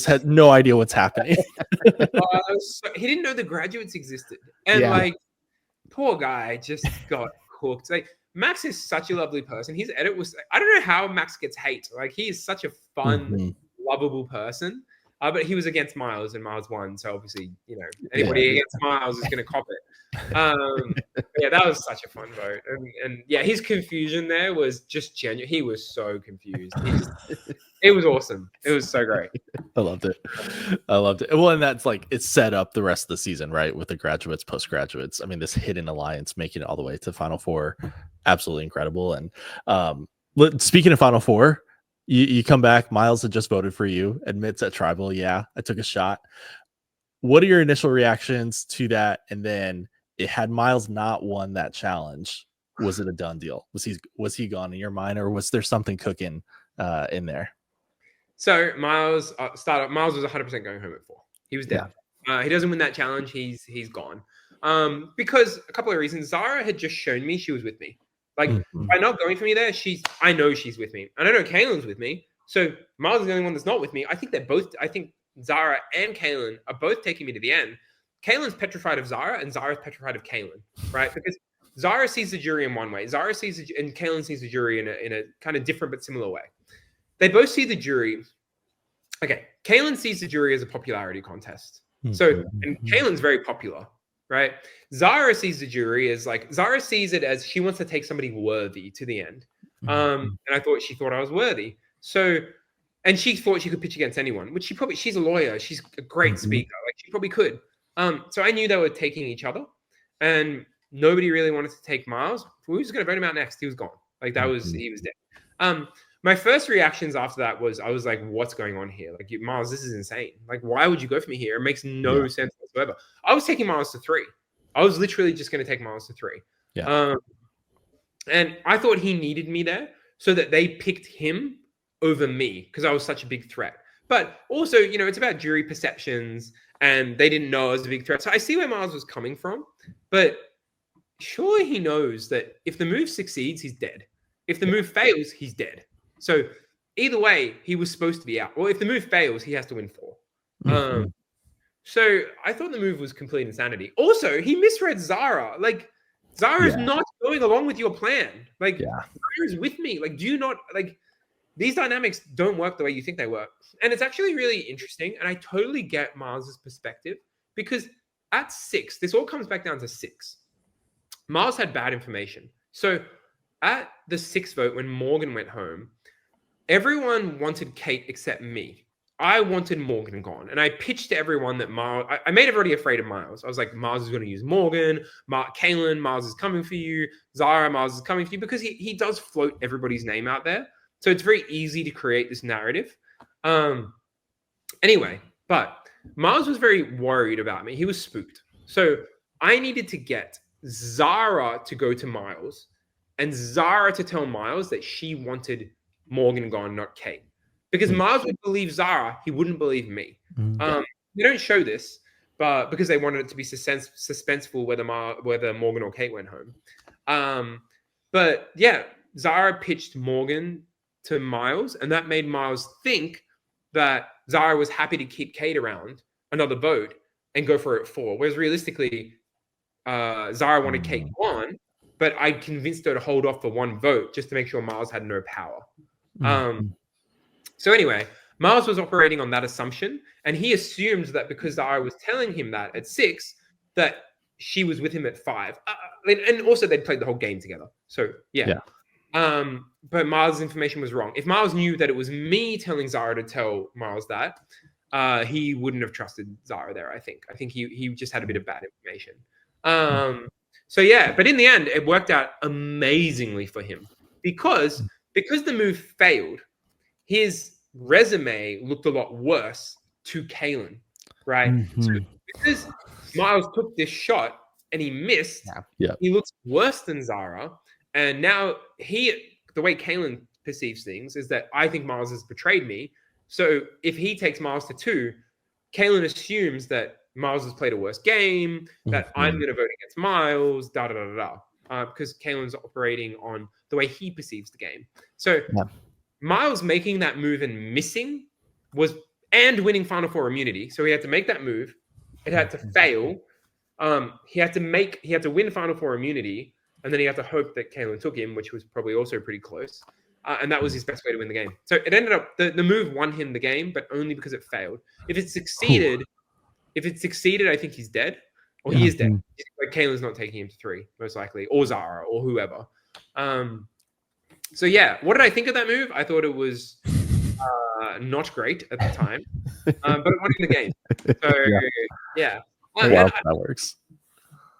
had no idea what's happening. He didn't know the graduates existed, and poor guy just got cooked. Like Max is such a lovely person. His edit was I don't know how Max gets hate. Like he is such a fun, lovable person. But he was against Miles, and Miles won. So obviously, anybody against Miles is going to cop it. Yeah, that was such a fun vote, and yeah, his confusion there was just genuine. He was so confused. It was awesome. It was so great. I loved it. Well, and that's it's set up the rest of the season, right? With the graduates, postgraduates. I mean, this hidden alliance making it all the way to Final Four, absolutely incredible. And speaking of Final Four. You come back. Miles had just voted for you. Admits at Tribal, yeah, I took a shot. What are your initial reactions to that? And then, had Miles not won that challenge, was it a done deal? Was he gone in your mind, or was there something cooking in there? So Miles Miles was 100% going home at 4. He was dead. Yeah. He doesn't win that challenge. He's gone. Because a couple of reasons. Zara had just shown me she was with me. By not going for me there, I know she's with me. And I know Kaylin's with me. So Miles is the only one that's not with me. I think Zara and Kaylin are both taking me to the end. Kaylin's petrified of Zara and Zara's petrified of Kaylin, right? Because Zara sees the jury in one way. And Kaylin sees the jury in a kind of different but similar way. They both see the jury. Okay, Kaylin sees the jury as a popularity contest. So, and Kaylin's very popular. Right. Zara sees the jury as Zara sees it as she wants to take somebody worthy to the end. And she thought I was worthy. So, and she thought she could pitch against anyone, which she's a lawyer. She's a great speaker. She probably could. So I knew they were taking each other, and nobody really wanted to take Miles. We were just going to vote him out next. He was gone. He was dead. My first reactions after that was, I was like, what's going on here? Miles, this is insane. Why would you go for me here? It makes no sense whatsoever. I was taking Miles to 3. I was literally just going to take Miles to 3. Yeah. And I thought he needed me there so that they picked him over me because I was such a big threat. But also, it's about jury perceptions, and they didn't know I was a big threat. So I see where Miles was coming from, but surely he knows that if the move succeeds, he's dead. If the move fails, he's dead. So either way, he was supposed to be out. Well, if the move fails, he has to win 4. So I thought the move was complete insanity. Also, he misread Zara. Zara is not going along with your plan. Zara is with me. Do you not these dynamics don't work the way you think they work. And it's actually really interesting. And I totally get Miles's perspective because at 6, this all comes back down to 6. Miles had bad information. So at the 6th vote, when Morgan went home, everyone wanted Kate except me. I wanted Morgan gone. And I pitched to everyone that Miles, I made everybody afraid of Miles. I was like, Miles is going to use Morgan, Kaylin, Miles is coming for you, Zara, Miles is coming for you, because he does float everybody's name out there. So it's very easy to create this narrative. Anyway, but Miles was very worried about me. He was spooked. So I needed to get Zara to go to Miles and Zara to tell Miles that she wanted Morgan gone, not Kate. Because Miles would believe Zara, he wouldn't believe me. They don't show this, but because they wanted it to be suspenseful whether Morgan or Kate went home. But yeah, Zara pitched Morgan to Miles, and that made Miles think that Zara was happy to keep Kate around another vote and go for it 4. Whereas realistically, Zara wanted Kate gone, but I convinced her to hold off for 1 vote just to make sure Miles had no power. So anyway, Miles was operating on that assumption, and he assumed that because Zara was telling him that at 6, that she was with him at 5. And also they'd played the whole game together. So yeah. But Miles' information was wrong. If Miles knew that it was me telling Zara to tell Miles that, he wouldn't have trusted Zara there, I think. I think he just had a bit of bad information. So yeah, but in the end, it worked out amazingly for him because the move failed, his resume looked a lot worse to Kaylin, right? So because Miles took this shot and he missed, he looks worse than Zara. And now the way Kaylin perceives things is that I think Miles has betrayed me. So if he takes Miles to 2, Kaylin assumes that Miles has played a worse game, that I'm going to vote against Miles, because Kaylin's operating on the way he perceives the game. So Miles making that move and missing and winning Final Four immunity. So he had to make that move. It had to fail. He had to win Final Four immunity, and then he had to hope that Kaylin took him, which was probably also pretty close. And that was his best way to win the game. So it ended up the move won him the game, but only because it failed. If it succeeded, I think he's dead, or he is dead. Like Kaylin's not taking him to 3, most likely, or Zara, or whoever. So yeah, what did I think of that move? I thought it was not great at the time, but it won him the game. So yeah. That works.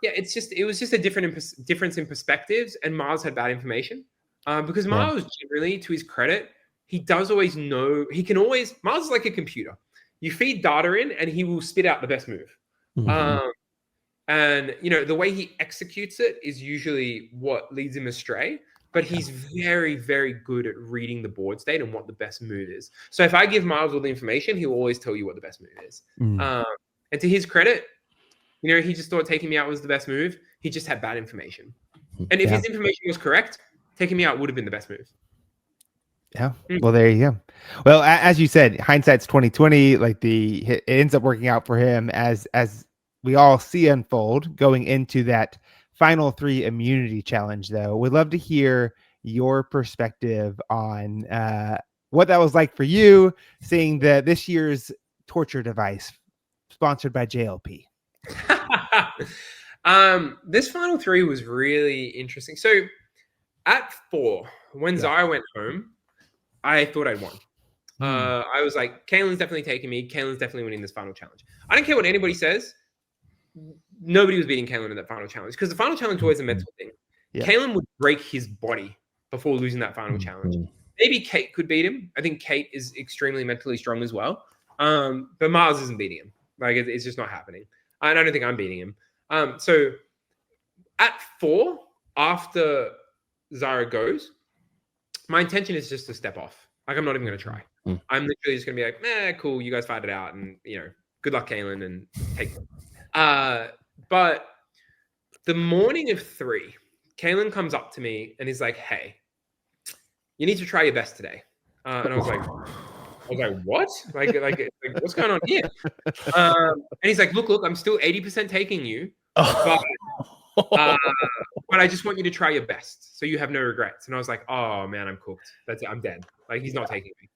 Yeah, it was just a difference in perspectives, and Miles had bad information. Because Miles, generally, to his credit, he does always know. Miles is like a computer. You feed data in, and he will spit out the best move. And the way he executes it is usually what leads him astray. But he's very, very good at reading the board state and what the best move is. So if I give Miles all the information, he'll always tell you what the best move is. And to his credit, he just thought taking me out was the best move. He just had bad information. And if his information was correct, taking me out would have been the best move. Yeah. Well, there you go. Well, as you said, hindsight's 2020. Like it ends up working out for him as we all see unfold going into that final 3 immunity challenge. Though, we'd love to hear your perspective on what that was like for you, seeing this year's torture device sponsored by JLP. This final 3 was really interesting. So at 4, when Zara went home, I thought I'd won. I was like, Kaylin's definitely taking me. Kaylin's definitely winning this final challenge. I don't care what anybody says. Nobody was beating Kaylin in that final challenge because the final challenge was always a mental thing. Kaylin would break his body before losing that final challenge. Maybe Kate could beat him. I think Kate is extremely mentally strong as well. But Miles isn't beating him. Like it's just not happening. And I don't think I'm beating him. So at 4, after Zara goes, my intention is just to step off. Like I'm not even going to try. I'm literally just going to be like, cool, you guys fight it out, and good luck, Kaylin, and take them. But the morning of 3, Kaylin comes up to me and is like, "Hey, you need to try your best today." And I was like, "What? Like, what's going on here?" And he's like, "Look, I'm still 80% taking you, but I just want you to try your best, so you have no regrets." And I was like, "Oh man, I'm cooked. That's it. I'm dead. Like he's not taking me."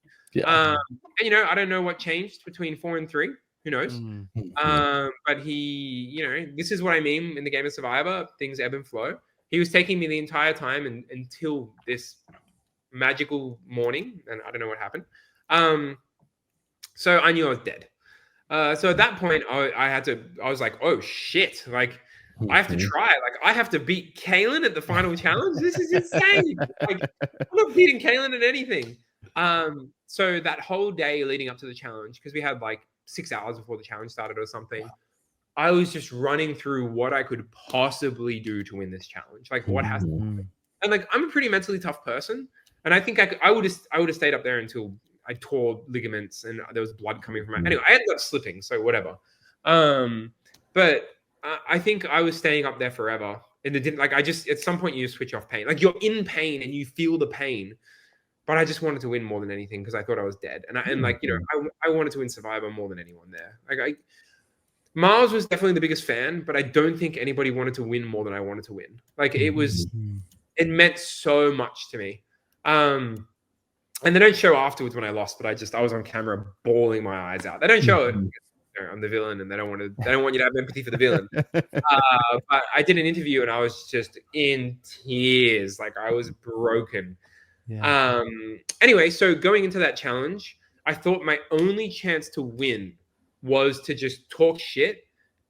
And I don't know what changed between 4 and 3. Who knows? But he, this is what I mean in the game of Survivor. Things ebb and flow. He was taking me the entire time until this magical morning, and I don't know what happened. So I knew I was dead. So at that point, I was like, oh shit, like I have to try. Like I have to beat Kaylin at the final challenge. This is insane. Like I'm not beating Kaylin at anything. So that whole day leading up to the challenge, because we had like 6 hours before the challenge started or something, I was just running through what I could possibly do to win this challenge. Like what has to happen. And like I'm a pretty mentally tough person, and I think I would have stayed up there until I tore ligaments and there was blood coming from my anyway. I ended up slipping, so whatever. But I think I was staying up there forever, and it didn't. Like I just at some point you switch off pain. Like you're in pain and you feel the pain, but I just wanted to win more than anything because I thought I was dead. And like, you know, I wanted to win Survivor more than anyone there. Like Miles was definitely the biggest fan, but I don't think anybody wanted to win more than I wanted to win. Like it meant so much to me. And they don't show afterwards when I lost, but I was on camera bawling my eyes out. They don't show it. I'm the villain, and they don't want you to have empathy for the villain. But I did an interview, and I was just in tears, like I was broken. Yeah. Anyway, so going into that challenge, I thought my only chance to win was to just talk shit,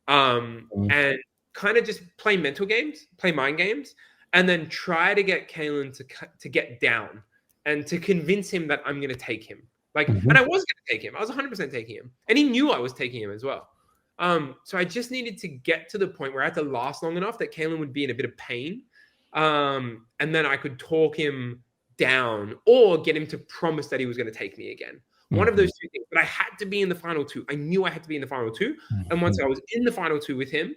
and kind of just play mental games, play mind games, and then try to get Kalen to get down and to convince him that I'm going to take him. Like, and I was going to take him. I was 100% taking him. And he knew I was taking him as well. So I just needed to get to the point where I had to last long enough that Kalen would be in a bit of pain. And then I could talk him down or get him to promise that he was going to take me again. One of those two things. But I had to be in the final two. I knew I had to be in the final two. And once I was in the final two with him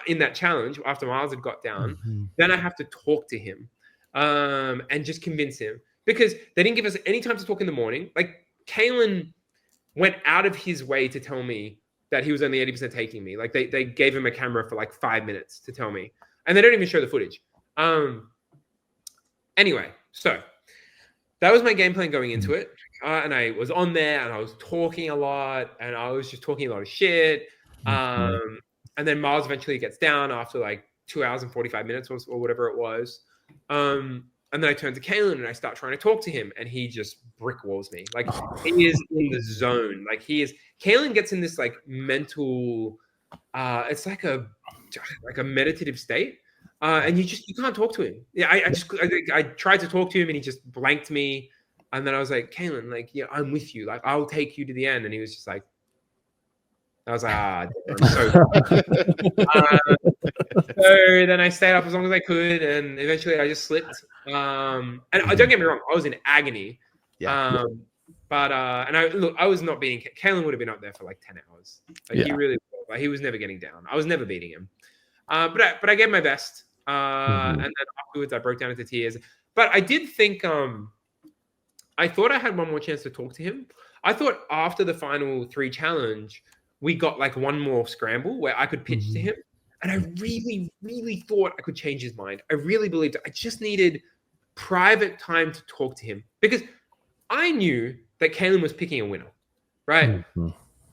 in that challenge, after Miles had got down, then I have to talk to him and just convince him. Because they didn't give us any time to talk in the morning. Like, Kalen went out of his way to tell me that he was only 80% taking me. Like they gave him a camera for like 5 minutes to tell me, and they don't even show the footage. Anyway, so that was my game plan going into it. And I was on there and I was talking a lot and I was just talking a lot of shit. And then Miles eventually gets down after like 2 hours and 45 minutes or whatever it was. And then I turn to Kalen and I start trying to talk to him, and he just brick walls me. Like he is in the zone. Like Kalen gets in this like mental, it's like a meditative state, and you can't talk to him. Yeah, I tried to talk to him and he just blanked me, and then I was like, Kalen, like, yeah, I'm with you. Like I'll take you to the end, and he was just like, I was like, so then I stayed up as long as I could, and eventually I just slipped. And don't get me wrong, I was in agony. Yeah. But I was not beating Kalen. Would have been up there for like 10 hours. Like, he really, like, he was never getting down. I was never beating him. But I gave my best. And then afterwards I broke down into tears. But I did think I thought I had one more chance to talk to him. I thought after the final 3 challenge, we got like one more scramble where I could pitch to him. And I really, really thought I could change his mind. I really believed it. I just needed private time to talk to him because I knew that Kalen was picking a winner, right?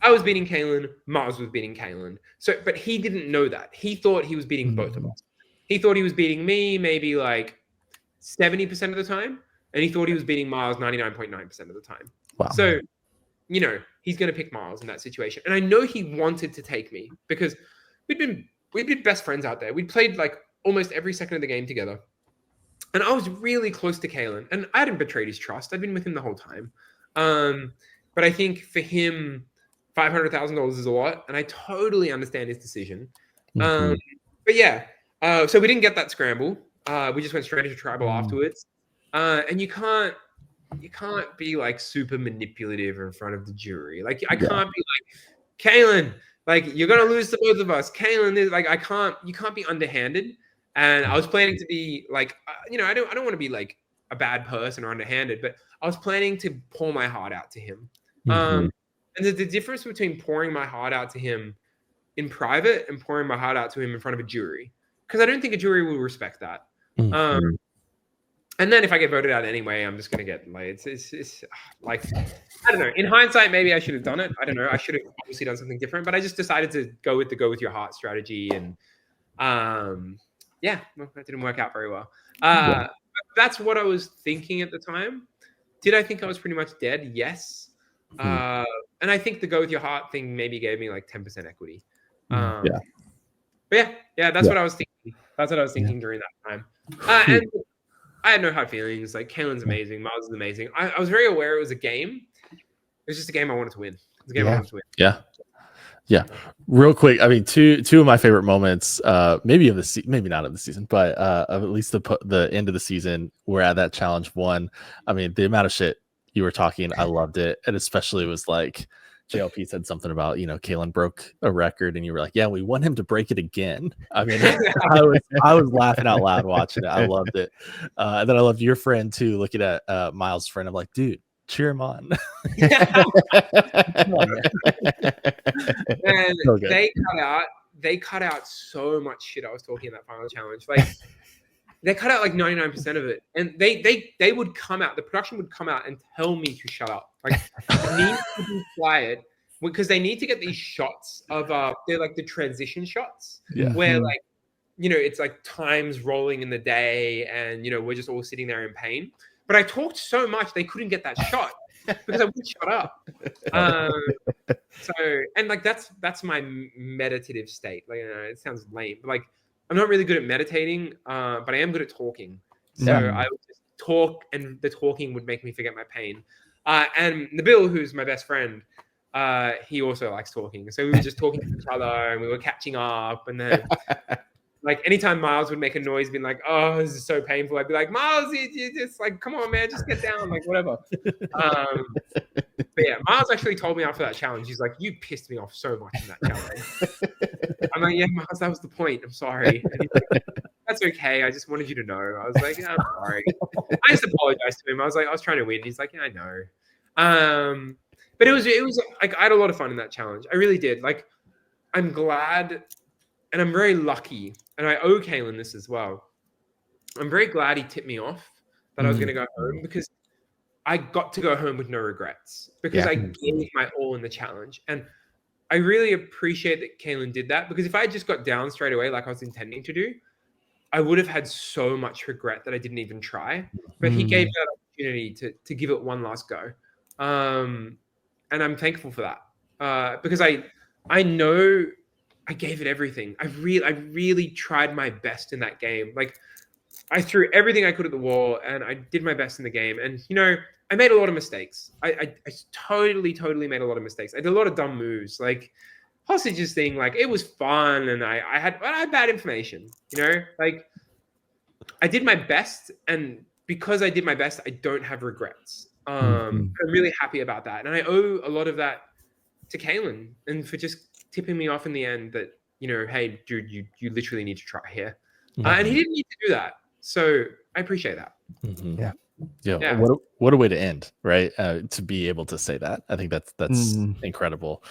I was beating Kalen. Mars was beating Kalen. But he didn't know that. He thought he was beating both of us. He thought he was beating me maybe like 70% of the time. And he thought he was beating Mars 99.9% of the time. Wow. So, you know, he's going to pick Miles in that situation. And I know he wanted to take me because we'd been best friends out there. We'd played like almost every second of the game together. And I was really close to Kalen. And I hadn't betrayed his trust. I'd been with him the whole time. But I think for him, $500,000 is a lot. And I totally understand his decision. But yeah, so we didn't get that scramble. We just went straight into tribal afterwards. And you can't be like super manipulative in front of the jury. Like I can't be like, Kalen, like you're gonna lose to both of us. Kalen is like, you can't be underhanded. And I was planning to be like, you know, I don't want to be like a bad person or underhanded, but I was planning to pour my heart out to him. And the difference between pouring my heart out to him in private and pouring my heart out to him in front of a jury, because I don't think a jury will respect that. And then if I get voted out anyway, I'm just going to get like, it's like, I don't know. In hindsight, maybe I should have done it. I don't know. I should have obviously done something different, but I just decided to go with your heart strategy. And yeah, well, that didn't work out very well. That's what I was thinking at the time. Did I think I was pretty much dead? Yes. And I think the go with your heart thing maybe gave me like 10% equity. But yeah, that's what I was thinking. That's what I was thinking during that time. And I had no hard feelings. Like Kalen's amazing, Miles is amazing. I was very aware it was a game. It was just a game I wanted to win. It was a game I wanted to win. Yeah. Real quick, I mean, two of my favorite moments, maybe not of the season, but of at least the end of the season, were at that challenge 1. I mean, the amount of shit you were talking, I loved it, and especially was like, JLP said something about, Kalen broke a record and you were like, yeah, we want him to break it again. I mean, I was laughing out loud watching it. I loved it. And then I loved your friend too, looking at Miles' friend. I'm like, dude, cheer him on. Come on, man. And So good. they cut out so much shit I was talking in that final challenge. Like they cut out like 99% of it. And they would come out, the production would come out and tell me to shut up. Like I need to be quiet because they need to get these shots of they're like the transition shots where like, it's like time's rolling in the day and we're just all sitting there in pain. But I talked so much they couldn't get that shot because I wouldn't shut up. So and like that's my meditative state. Like it sounds lame, but like I'm not really good at meditating, but I am good at talking. So I would just talk, and the talking would make me forget my pain. And Nabil, who's my best friend, he also likes talking. So we were just talking to each other, and we were catching up. And then, like, anytime Miles would make a noise, being like, "Oh, this is so painful," I'd be like, "Miles, you just like, come on, man, just get down, like, whatever." But yeah, Miles actually told me after that challenge, he's like, "You pissed me off so much in that challenge." I'm like, "Yeah, Miles, that was the point. I'm sorry." And he's like, "That's okay. I just wanted you to know." I was like, "Yeah, I'm sorry." I just apologized to him. I was like, "I was trying to win." He's like, "Yeah, I know." But it was like I had a lot of fun in that challenge. I really did. Like, I'm glad, and I'm very lucky, and I owe Kalen this as well. I'm very glad he tipped me off that I was going to go home because I got to go home with no regrets because I gave my all in the challenge. And I really appreciate that Kalen did that because if I had just got down straight away like I was intending to do, I would have had so much regret that I didn't even try. But he gave me that opportunity to give it one last go. And I'm thankful for that because I know I gave it everything. I really tried my best in that game. Like I threw everything I could at the wall and I did my best in the game. And, I made a lot of mistakes. I totally made a lot of mistakes. I did a lot of dumb moves. Like hostages thing, like it was fun. And I had bad information, like I did my best. And because I did my best, I don't have regrets. I'm really happy about that. And I owe a lot of that to Kalen and for just tipping me off in the end that, hey, dude, you literally need to try here. And he didn't need to do that. So I appreciate that. Yeah. What a way to end, right? To be able to say that. I think that's incredible.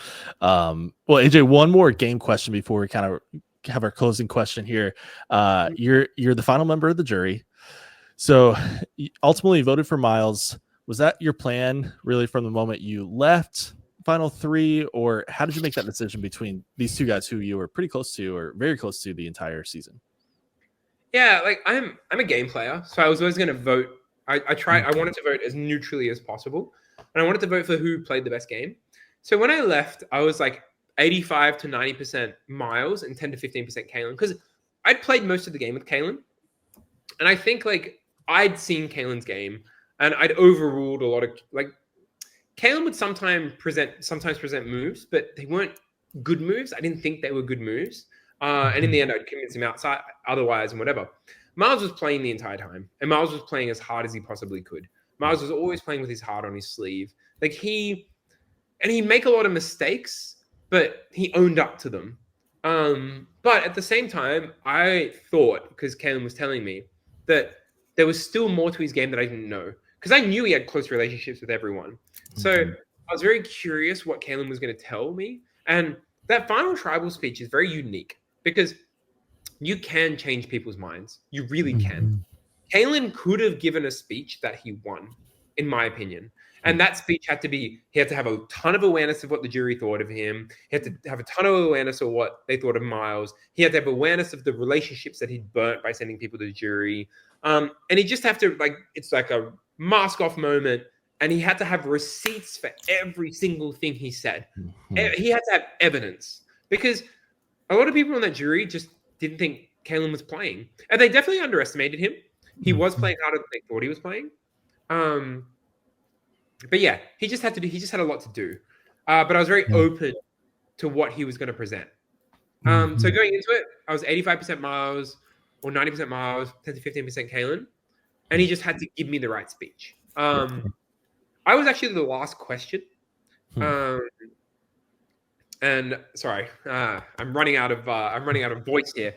Well, AJ, one more game question before we kind of have our closing question here. You're the final member of the jury. So ultimately voted for Miles. Was that your plan really from the moment you left final three, or how did you make that decision between these two guys who you were pretty close to or very close to the entire season? Yeah, like I'm a game player, so I was always going to vote. I wanted to vote as neutrally as possible, and I wanted to vote for who played the best game. So when I left, I was like 85 to 90% Miles and 10 to 15% Kalen because I'd played most of the game with Kalen, and I think like I'd seen Kalen's game and I'd overruled a lot of like Kalen would sometimes present moves, but they weren't good moves. I didn't think they were good moves. And in the end, I'd convince him outside otherwise and whatever. Miles was playing the entire time, and Miles was playing as hard as he possibly could. Miles was always playing with his heart on his sleeve. Like he'd make a lot of mistakes, but he owned up to them. But at the same time, I thought, because Kalen was telling me, that there was still more to his game that I didn't know. Because I knew he had close relationships with everyone. So I was very curious what Kalen was going to tell me. And that final tribal speech is very unique because you can change people's minds. You really can. Kalen could have given a speech that he won, in my opinion. And that speech had he had to have a ton of awareness of what the jury thought of him. He had to have a ton of awareness of what they thought of Miles. He had to have awareness of the relationships that he'd burnt by sending people to the jury. And he just have to, like, it's like a mask off moment. And he had to have receipts for every single thing he said. He had to have evidence because a lot of people on that jury just didn't think Kalen was playing. And they definitely underestimated him. He was playing harder than they thought he was playing. But yeah, he just had a lot to do. But I was very open to what he was going to present. So going into it, I was 85% Miles or 90% Miles, 10 to 15% Kalen. And he just had to give me the right speech. I was actually the last question. And sorry, I'm running out of voice here.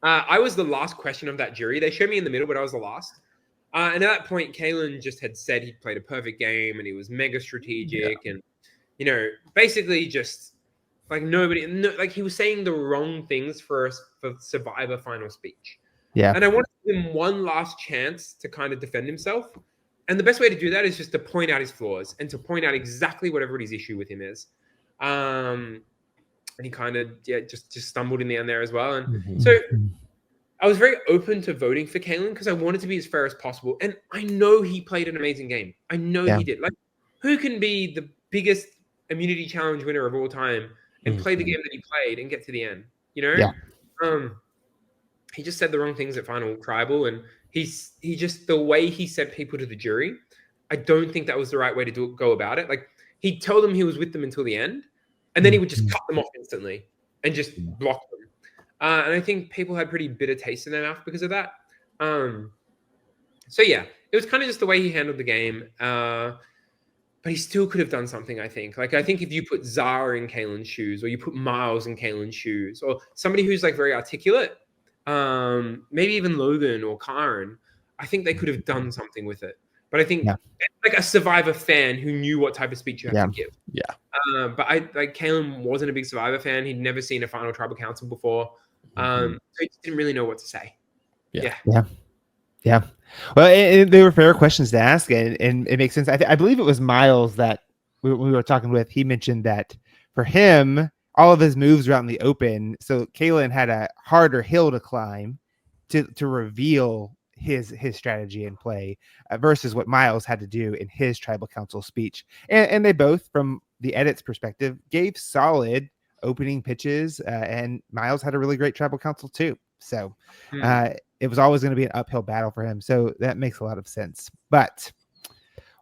I was the last question of that jury. They showed me in the middle, but I was the last. And at that point, Kalen just had said he'd played a perfect game and he was mega strategic, and basically just like like he was saying the wrong things for Survivor final speech. Yeah. And I wanted to give him one last chance to kind of defend himself. And the best way to do that is just to point out his flaws and to point out exactly what everybody's issue with him is. And he kind of just stumbled in the end there as well. And so I was very open to voting for Kalen because I wanted to be as fair as possible. And I know he played an amazing game. I know he did. Like, who can be the biggest immunity challenge winner of all time and play the game that he played and get to the end? He just said the wrong things at Final Tribal, and he just, the way he sent people to the jury, I don't think that was the right way to go about it. Like, he'd tell them he was with them until the end, and then he would just cut them off instantly and just block them. And I think people had pretty bitter taste in their mouth because of that. So yeah, it was kind of just the way he handled the game. But he still could have done something, I think. Like, I think if you put Zara in Kalen's shoes, or you put Miles in Kalen's shoes, or somebody who's like very articulate, maybe even Logan or Karen, I think they could have done something with it. But I think like a Survivor fan who knew what type of speech you had to give. But Kalen wasn't a big Survivor fan. He'd never seen a Final Tribal Council before. So he just didn't really know what to say. Yeah. Well, they were fair questions to ask, and it makes sense. I believe it was Miles that we were talking with. He mentioned that for him, all of his moves were out in the open, so Kalen had a harder hill to climb to reveal his strategy and play versus what Miles had to do in his Tribal Council speech. And they both, from the edit's perspective, gave solid opening pitches, and Miles had a really great Tribal Council too. So it was always going to be an uphill battle for him. So that makes a lot of sense. But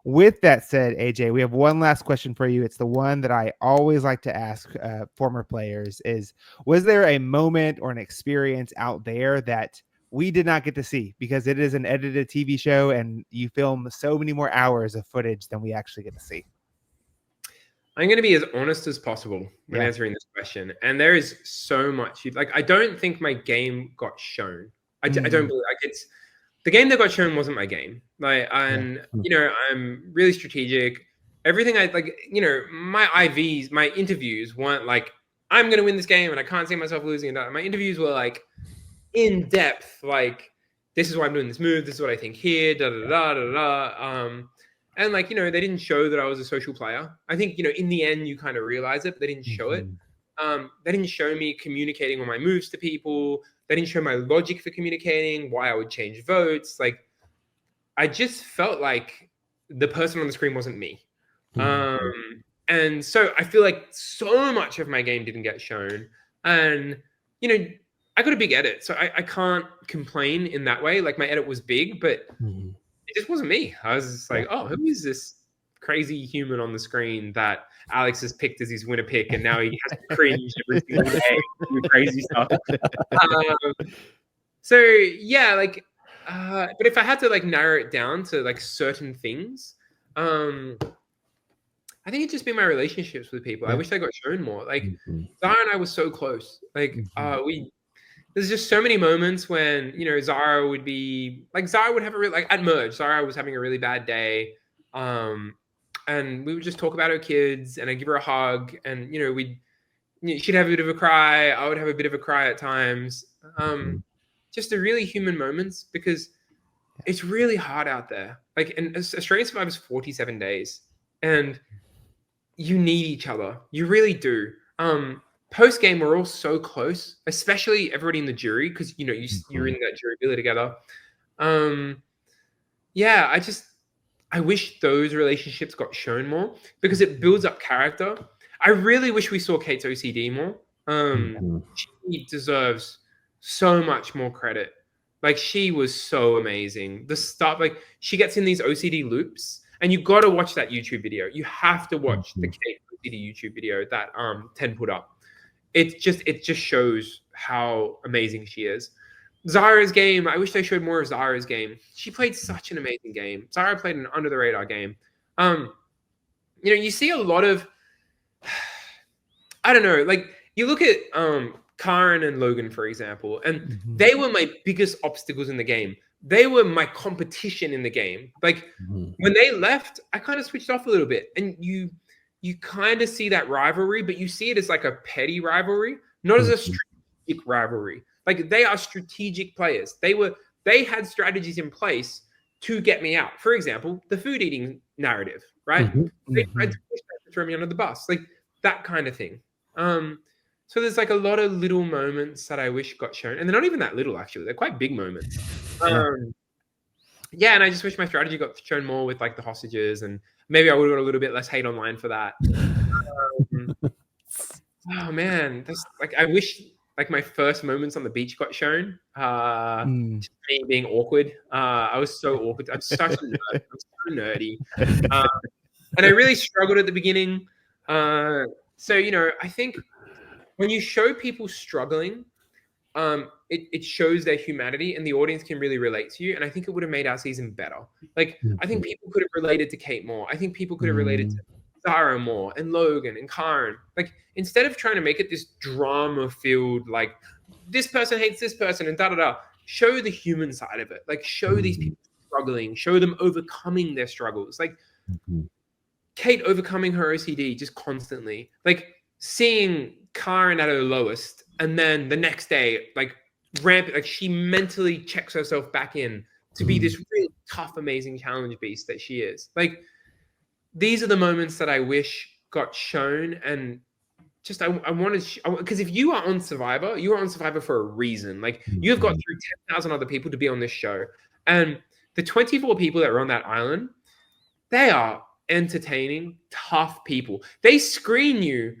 with that said, AJ, we have one last question for you. It's the one that I always like to ask former players is, was there a moment or an experience out there that we did not get to see because it is an edited TV show and you film so many more hours of footage than we actually get to see? I'm going to be as honest as possible when answering this question. And there is so much. Like, I don't think my game got shown. I don't believe, like, it's the game that got shown wasn't my game. Like, and I'm really strategic. Everything my IVs, my interviews weren't like, I'm going to win this game and I can't see myself losing. My interviews were like in depth, like, this is why I'm doing this move. This is what I think here. And like, they didn't show that I was a social player. I think, in the end, you kind of realize it, but they didn't show it. They didn't show me communicating on my moves to people. They didn't show my logic for communicating, why I would change votes. Like, I just felt like the person on the screen wasn't me. And so I feel like so much of my game didn't get shown. And, I got a big edit, so I can't complain in that way. Like, my edit was big, but it just wasn't me. I was just like, oh, who is this crazy human on the screen that Alex has picked as his winner pick, and now he has to cringe every single day and do crazy stuff. So yeah, like, but if I had to like narrow it down to like certain things, I think it'd just be my relationships with people. I wish I got shown more. Like, Zara and I were so close. Like, there's just so many moments when, Zara would be like, Zara would have at Merge, Zara was having a really bad day. And we would just talk about her kids and I'd give her a hug and, she'd have a bit of a cry. I would have a bit of a cry at times. Just the really human moments, because it's really hard out there. Like, and Australian Survivor is 47 days and you need each other. You really do. Post game, we're all so close, especially everybody in the jury, because you're in that jury really together. I wish those relationships got shown more because it builds up character. I really wish we saw Kate's OCD more. She deserves so much more credit. Like, she was so amazing. The stuff, like, she gets in these OCD loops, and you got to watch that YouTube video. You have to watch the Kate OCD YouTube video that 10 put up. It just shows how amazing she is. Zara's game, I wish they showed more of Zara's game. She played such an amazing game. Zara played an under the radar game. You see a lot of I don't know. Like you look at Karen and Logan, for example, and they were my biggest obstacles in the game. They were my competition in the game. Like when they left, I kind of switched off a little bit, and you kind of see that rivalry, but you see it as like a petty rivalry, not as a strategic rivalry. Like they are strategic players. They had strategies in place to get me out. For example, the food eating narrative, right? They tried to throw me under the bus, like that kind of thing. So there's like a lot of little moments that I wish got shown, and they're not even that little actually. They're quite big moments. Yeah, and I just wish my strategy got shown more with like the hostages, and maybe I would have got a little bit less hate online for that. Oh man, that's like I wish like my first moments on the beach got shown. Just me being awkward. I was so awkward. I'm such a nerd. I'm so nerdy. And I really struggled at the beginning. So, you know, I think when you show people struggling, it shows their humanity and the audience can really relate to you. And I think it would have made our season better. Like, I think people could have related to Kate more. I think people could have related to Zara more and Logan and Karen. Like, instead of trying to make it this drama-filled, like, this person hates this person and da-da-da, show the human side of it. Like, show these people struggling. Show them overcoming their struggles. Like, Kate overcoming her OCD just constantly. Like, seeing Karen at her lowest, and then the next day, like she mentally checks herself back in to be this really tough, amazing challenge beast that she is. Like, these are the moments that I wish got shown, and just I wanted, because if you are on Survivor, you are on Survivor for a reason. Like, you have got through 10,000 other people to be on this show, and the 24 people that were on that island, they are entertaining, tough people. They screen you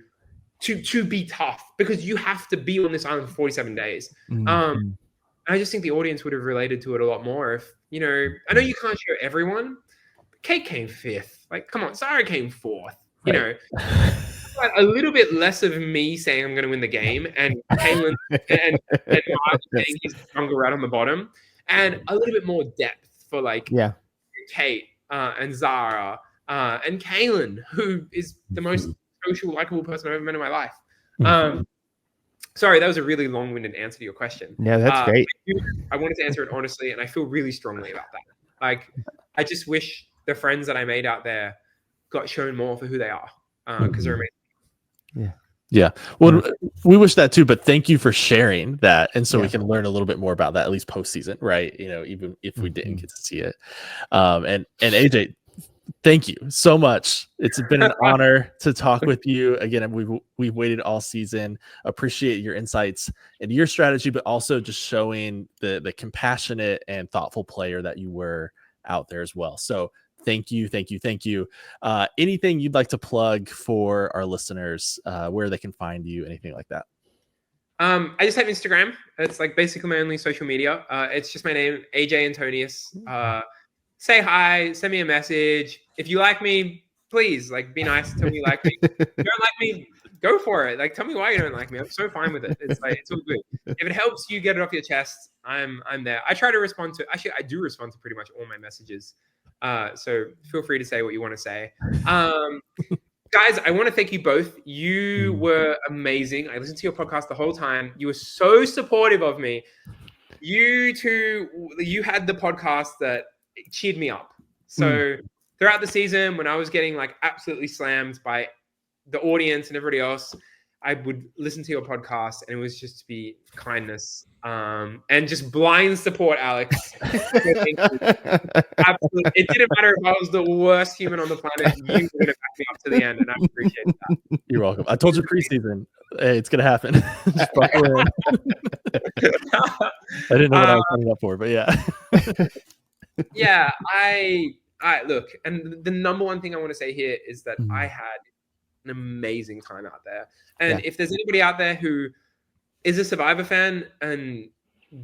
to be tough because you have to be on this island for 47 days. I just think the audience would have related to it a lot more if, you know, I know you can't show everyone. Kate came 5th. Like, come on, Zara came 4th. You know, a little bit less of me saying I'm going to win the game, and Kaylin and Mark saying he's stronger right on the bottom, and a little bit more depth for like Kate and Zara and Kaylin, who is the most social, likable person I've ever met in my life. Sorry, that was a really long-winded answer to your question. Yeah, that's great. I wanted to answer it honestly, and I feel really strongly about that. Like, I just wish the friends that I made out there got shown more for who they are, because they're amazing. Yeah. Well, we wish that too, but thank you for sharing that. And so we can learn a little bit more about that, at least post-season, right? You know, even if we didn't get to see it. And AJ, thank you so much. It's been an honor to talk with you again. We've waited all season. Appreciate your insights and your strategy, but also just showing the compassionate and thoughtful player that you were out there as well. So thank you. Anything you'd like to plug for our listeners, where they can find you, anything like that? I just have Instagram. It's like basically my only social media. It's just my name, AJ Antonius. Say hi, send me a message. If you like me, please, like, be nice, tell me you like me. If you don't like me, go for it. Like, tell me why you don't like me. I'm so fine with it. It's like, it's all good. If it helps you get it off your chest, I'm there. I try to respond to, actually, I do respond to pretty much all my messages. So feel free to say what you want to say. Guys, I want to thank you both. You were amazing. I listened to your podcast the whole time. You were so supportive of me. You two, you had the podcast that cheered me up. So throughout the season, when I was getting like absolutely slammed by the audience and everybody else, I would listen to your podcast, and it was just to be kindness and just blind support, Alex. Absolutely. It didn't matter if I was the worst human on the planet. You were going to back me up to the end, and I appreciate that. You're welcome. I told you preseason. Hey, it's going to happen. Just buckle in. I didn't know what I was signing up for, but yeah. Yeah, I look, and the number one thing I want to say here is that I had an amazing time out there. And if there's anybody out there who is a Survivor fan and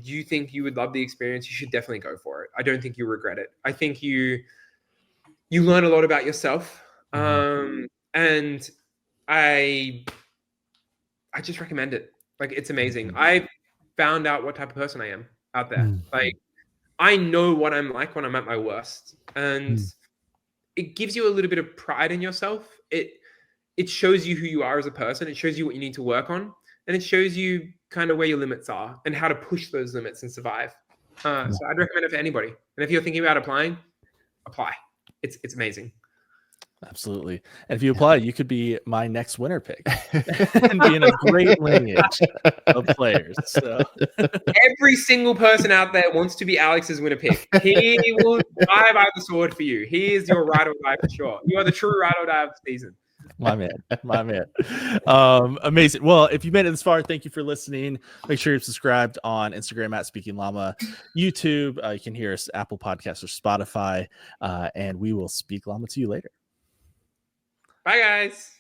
you think you would love the experience, you should definitely go for it. I don't think you'll regret it. I think you learn a lot about yourself. And I just recommend it. Like, it's amazing. I found out what type of person I am out there. Like, I know what I'm like when I'm at my worst, and it gives you a little bit of pride in yourself. it shows you who you are as a person. It shows you what you need to work on, and it shows you kind of where your limits are and how to push those limits and survive. So I'd recommend it for anybody. And if you're thinking about applying, apply. It's amazing. Absolutely. And if you apply, you could be my next winner pick and be in a great lineage of players. So every single person out there wants to be Alex's winner pick. He will die by the sword for you. He is your ride or die for sure. You are the true ride or die of the season. My man. Amazing. Well, if you made it this far, thank you for listening. Make sure you're subscribed on Instagram at Speaking Llama, YouTube. You can hear us Apple Podcasts or Spotify, and we will speak Llama to you later. Bye, guys.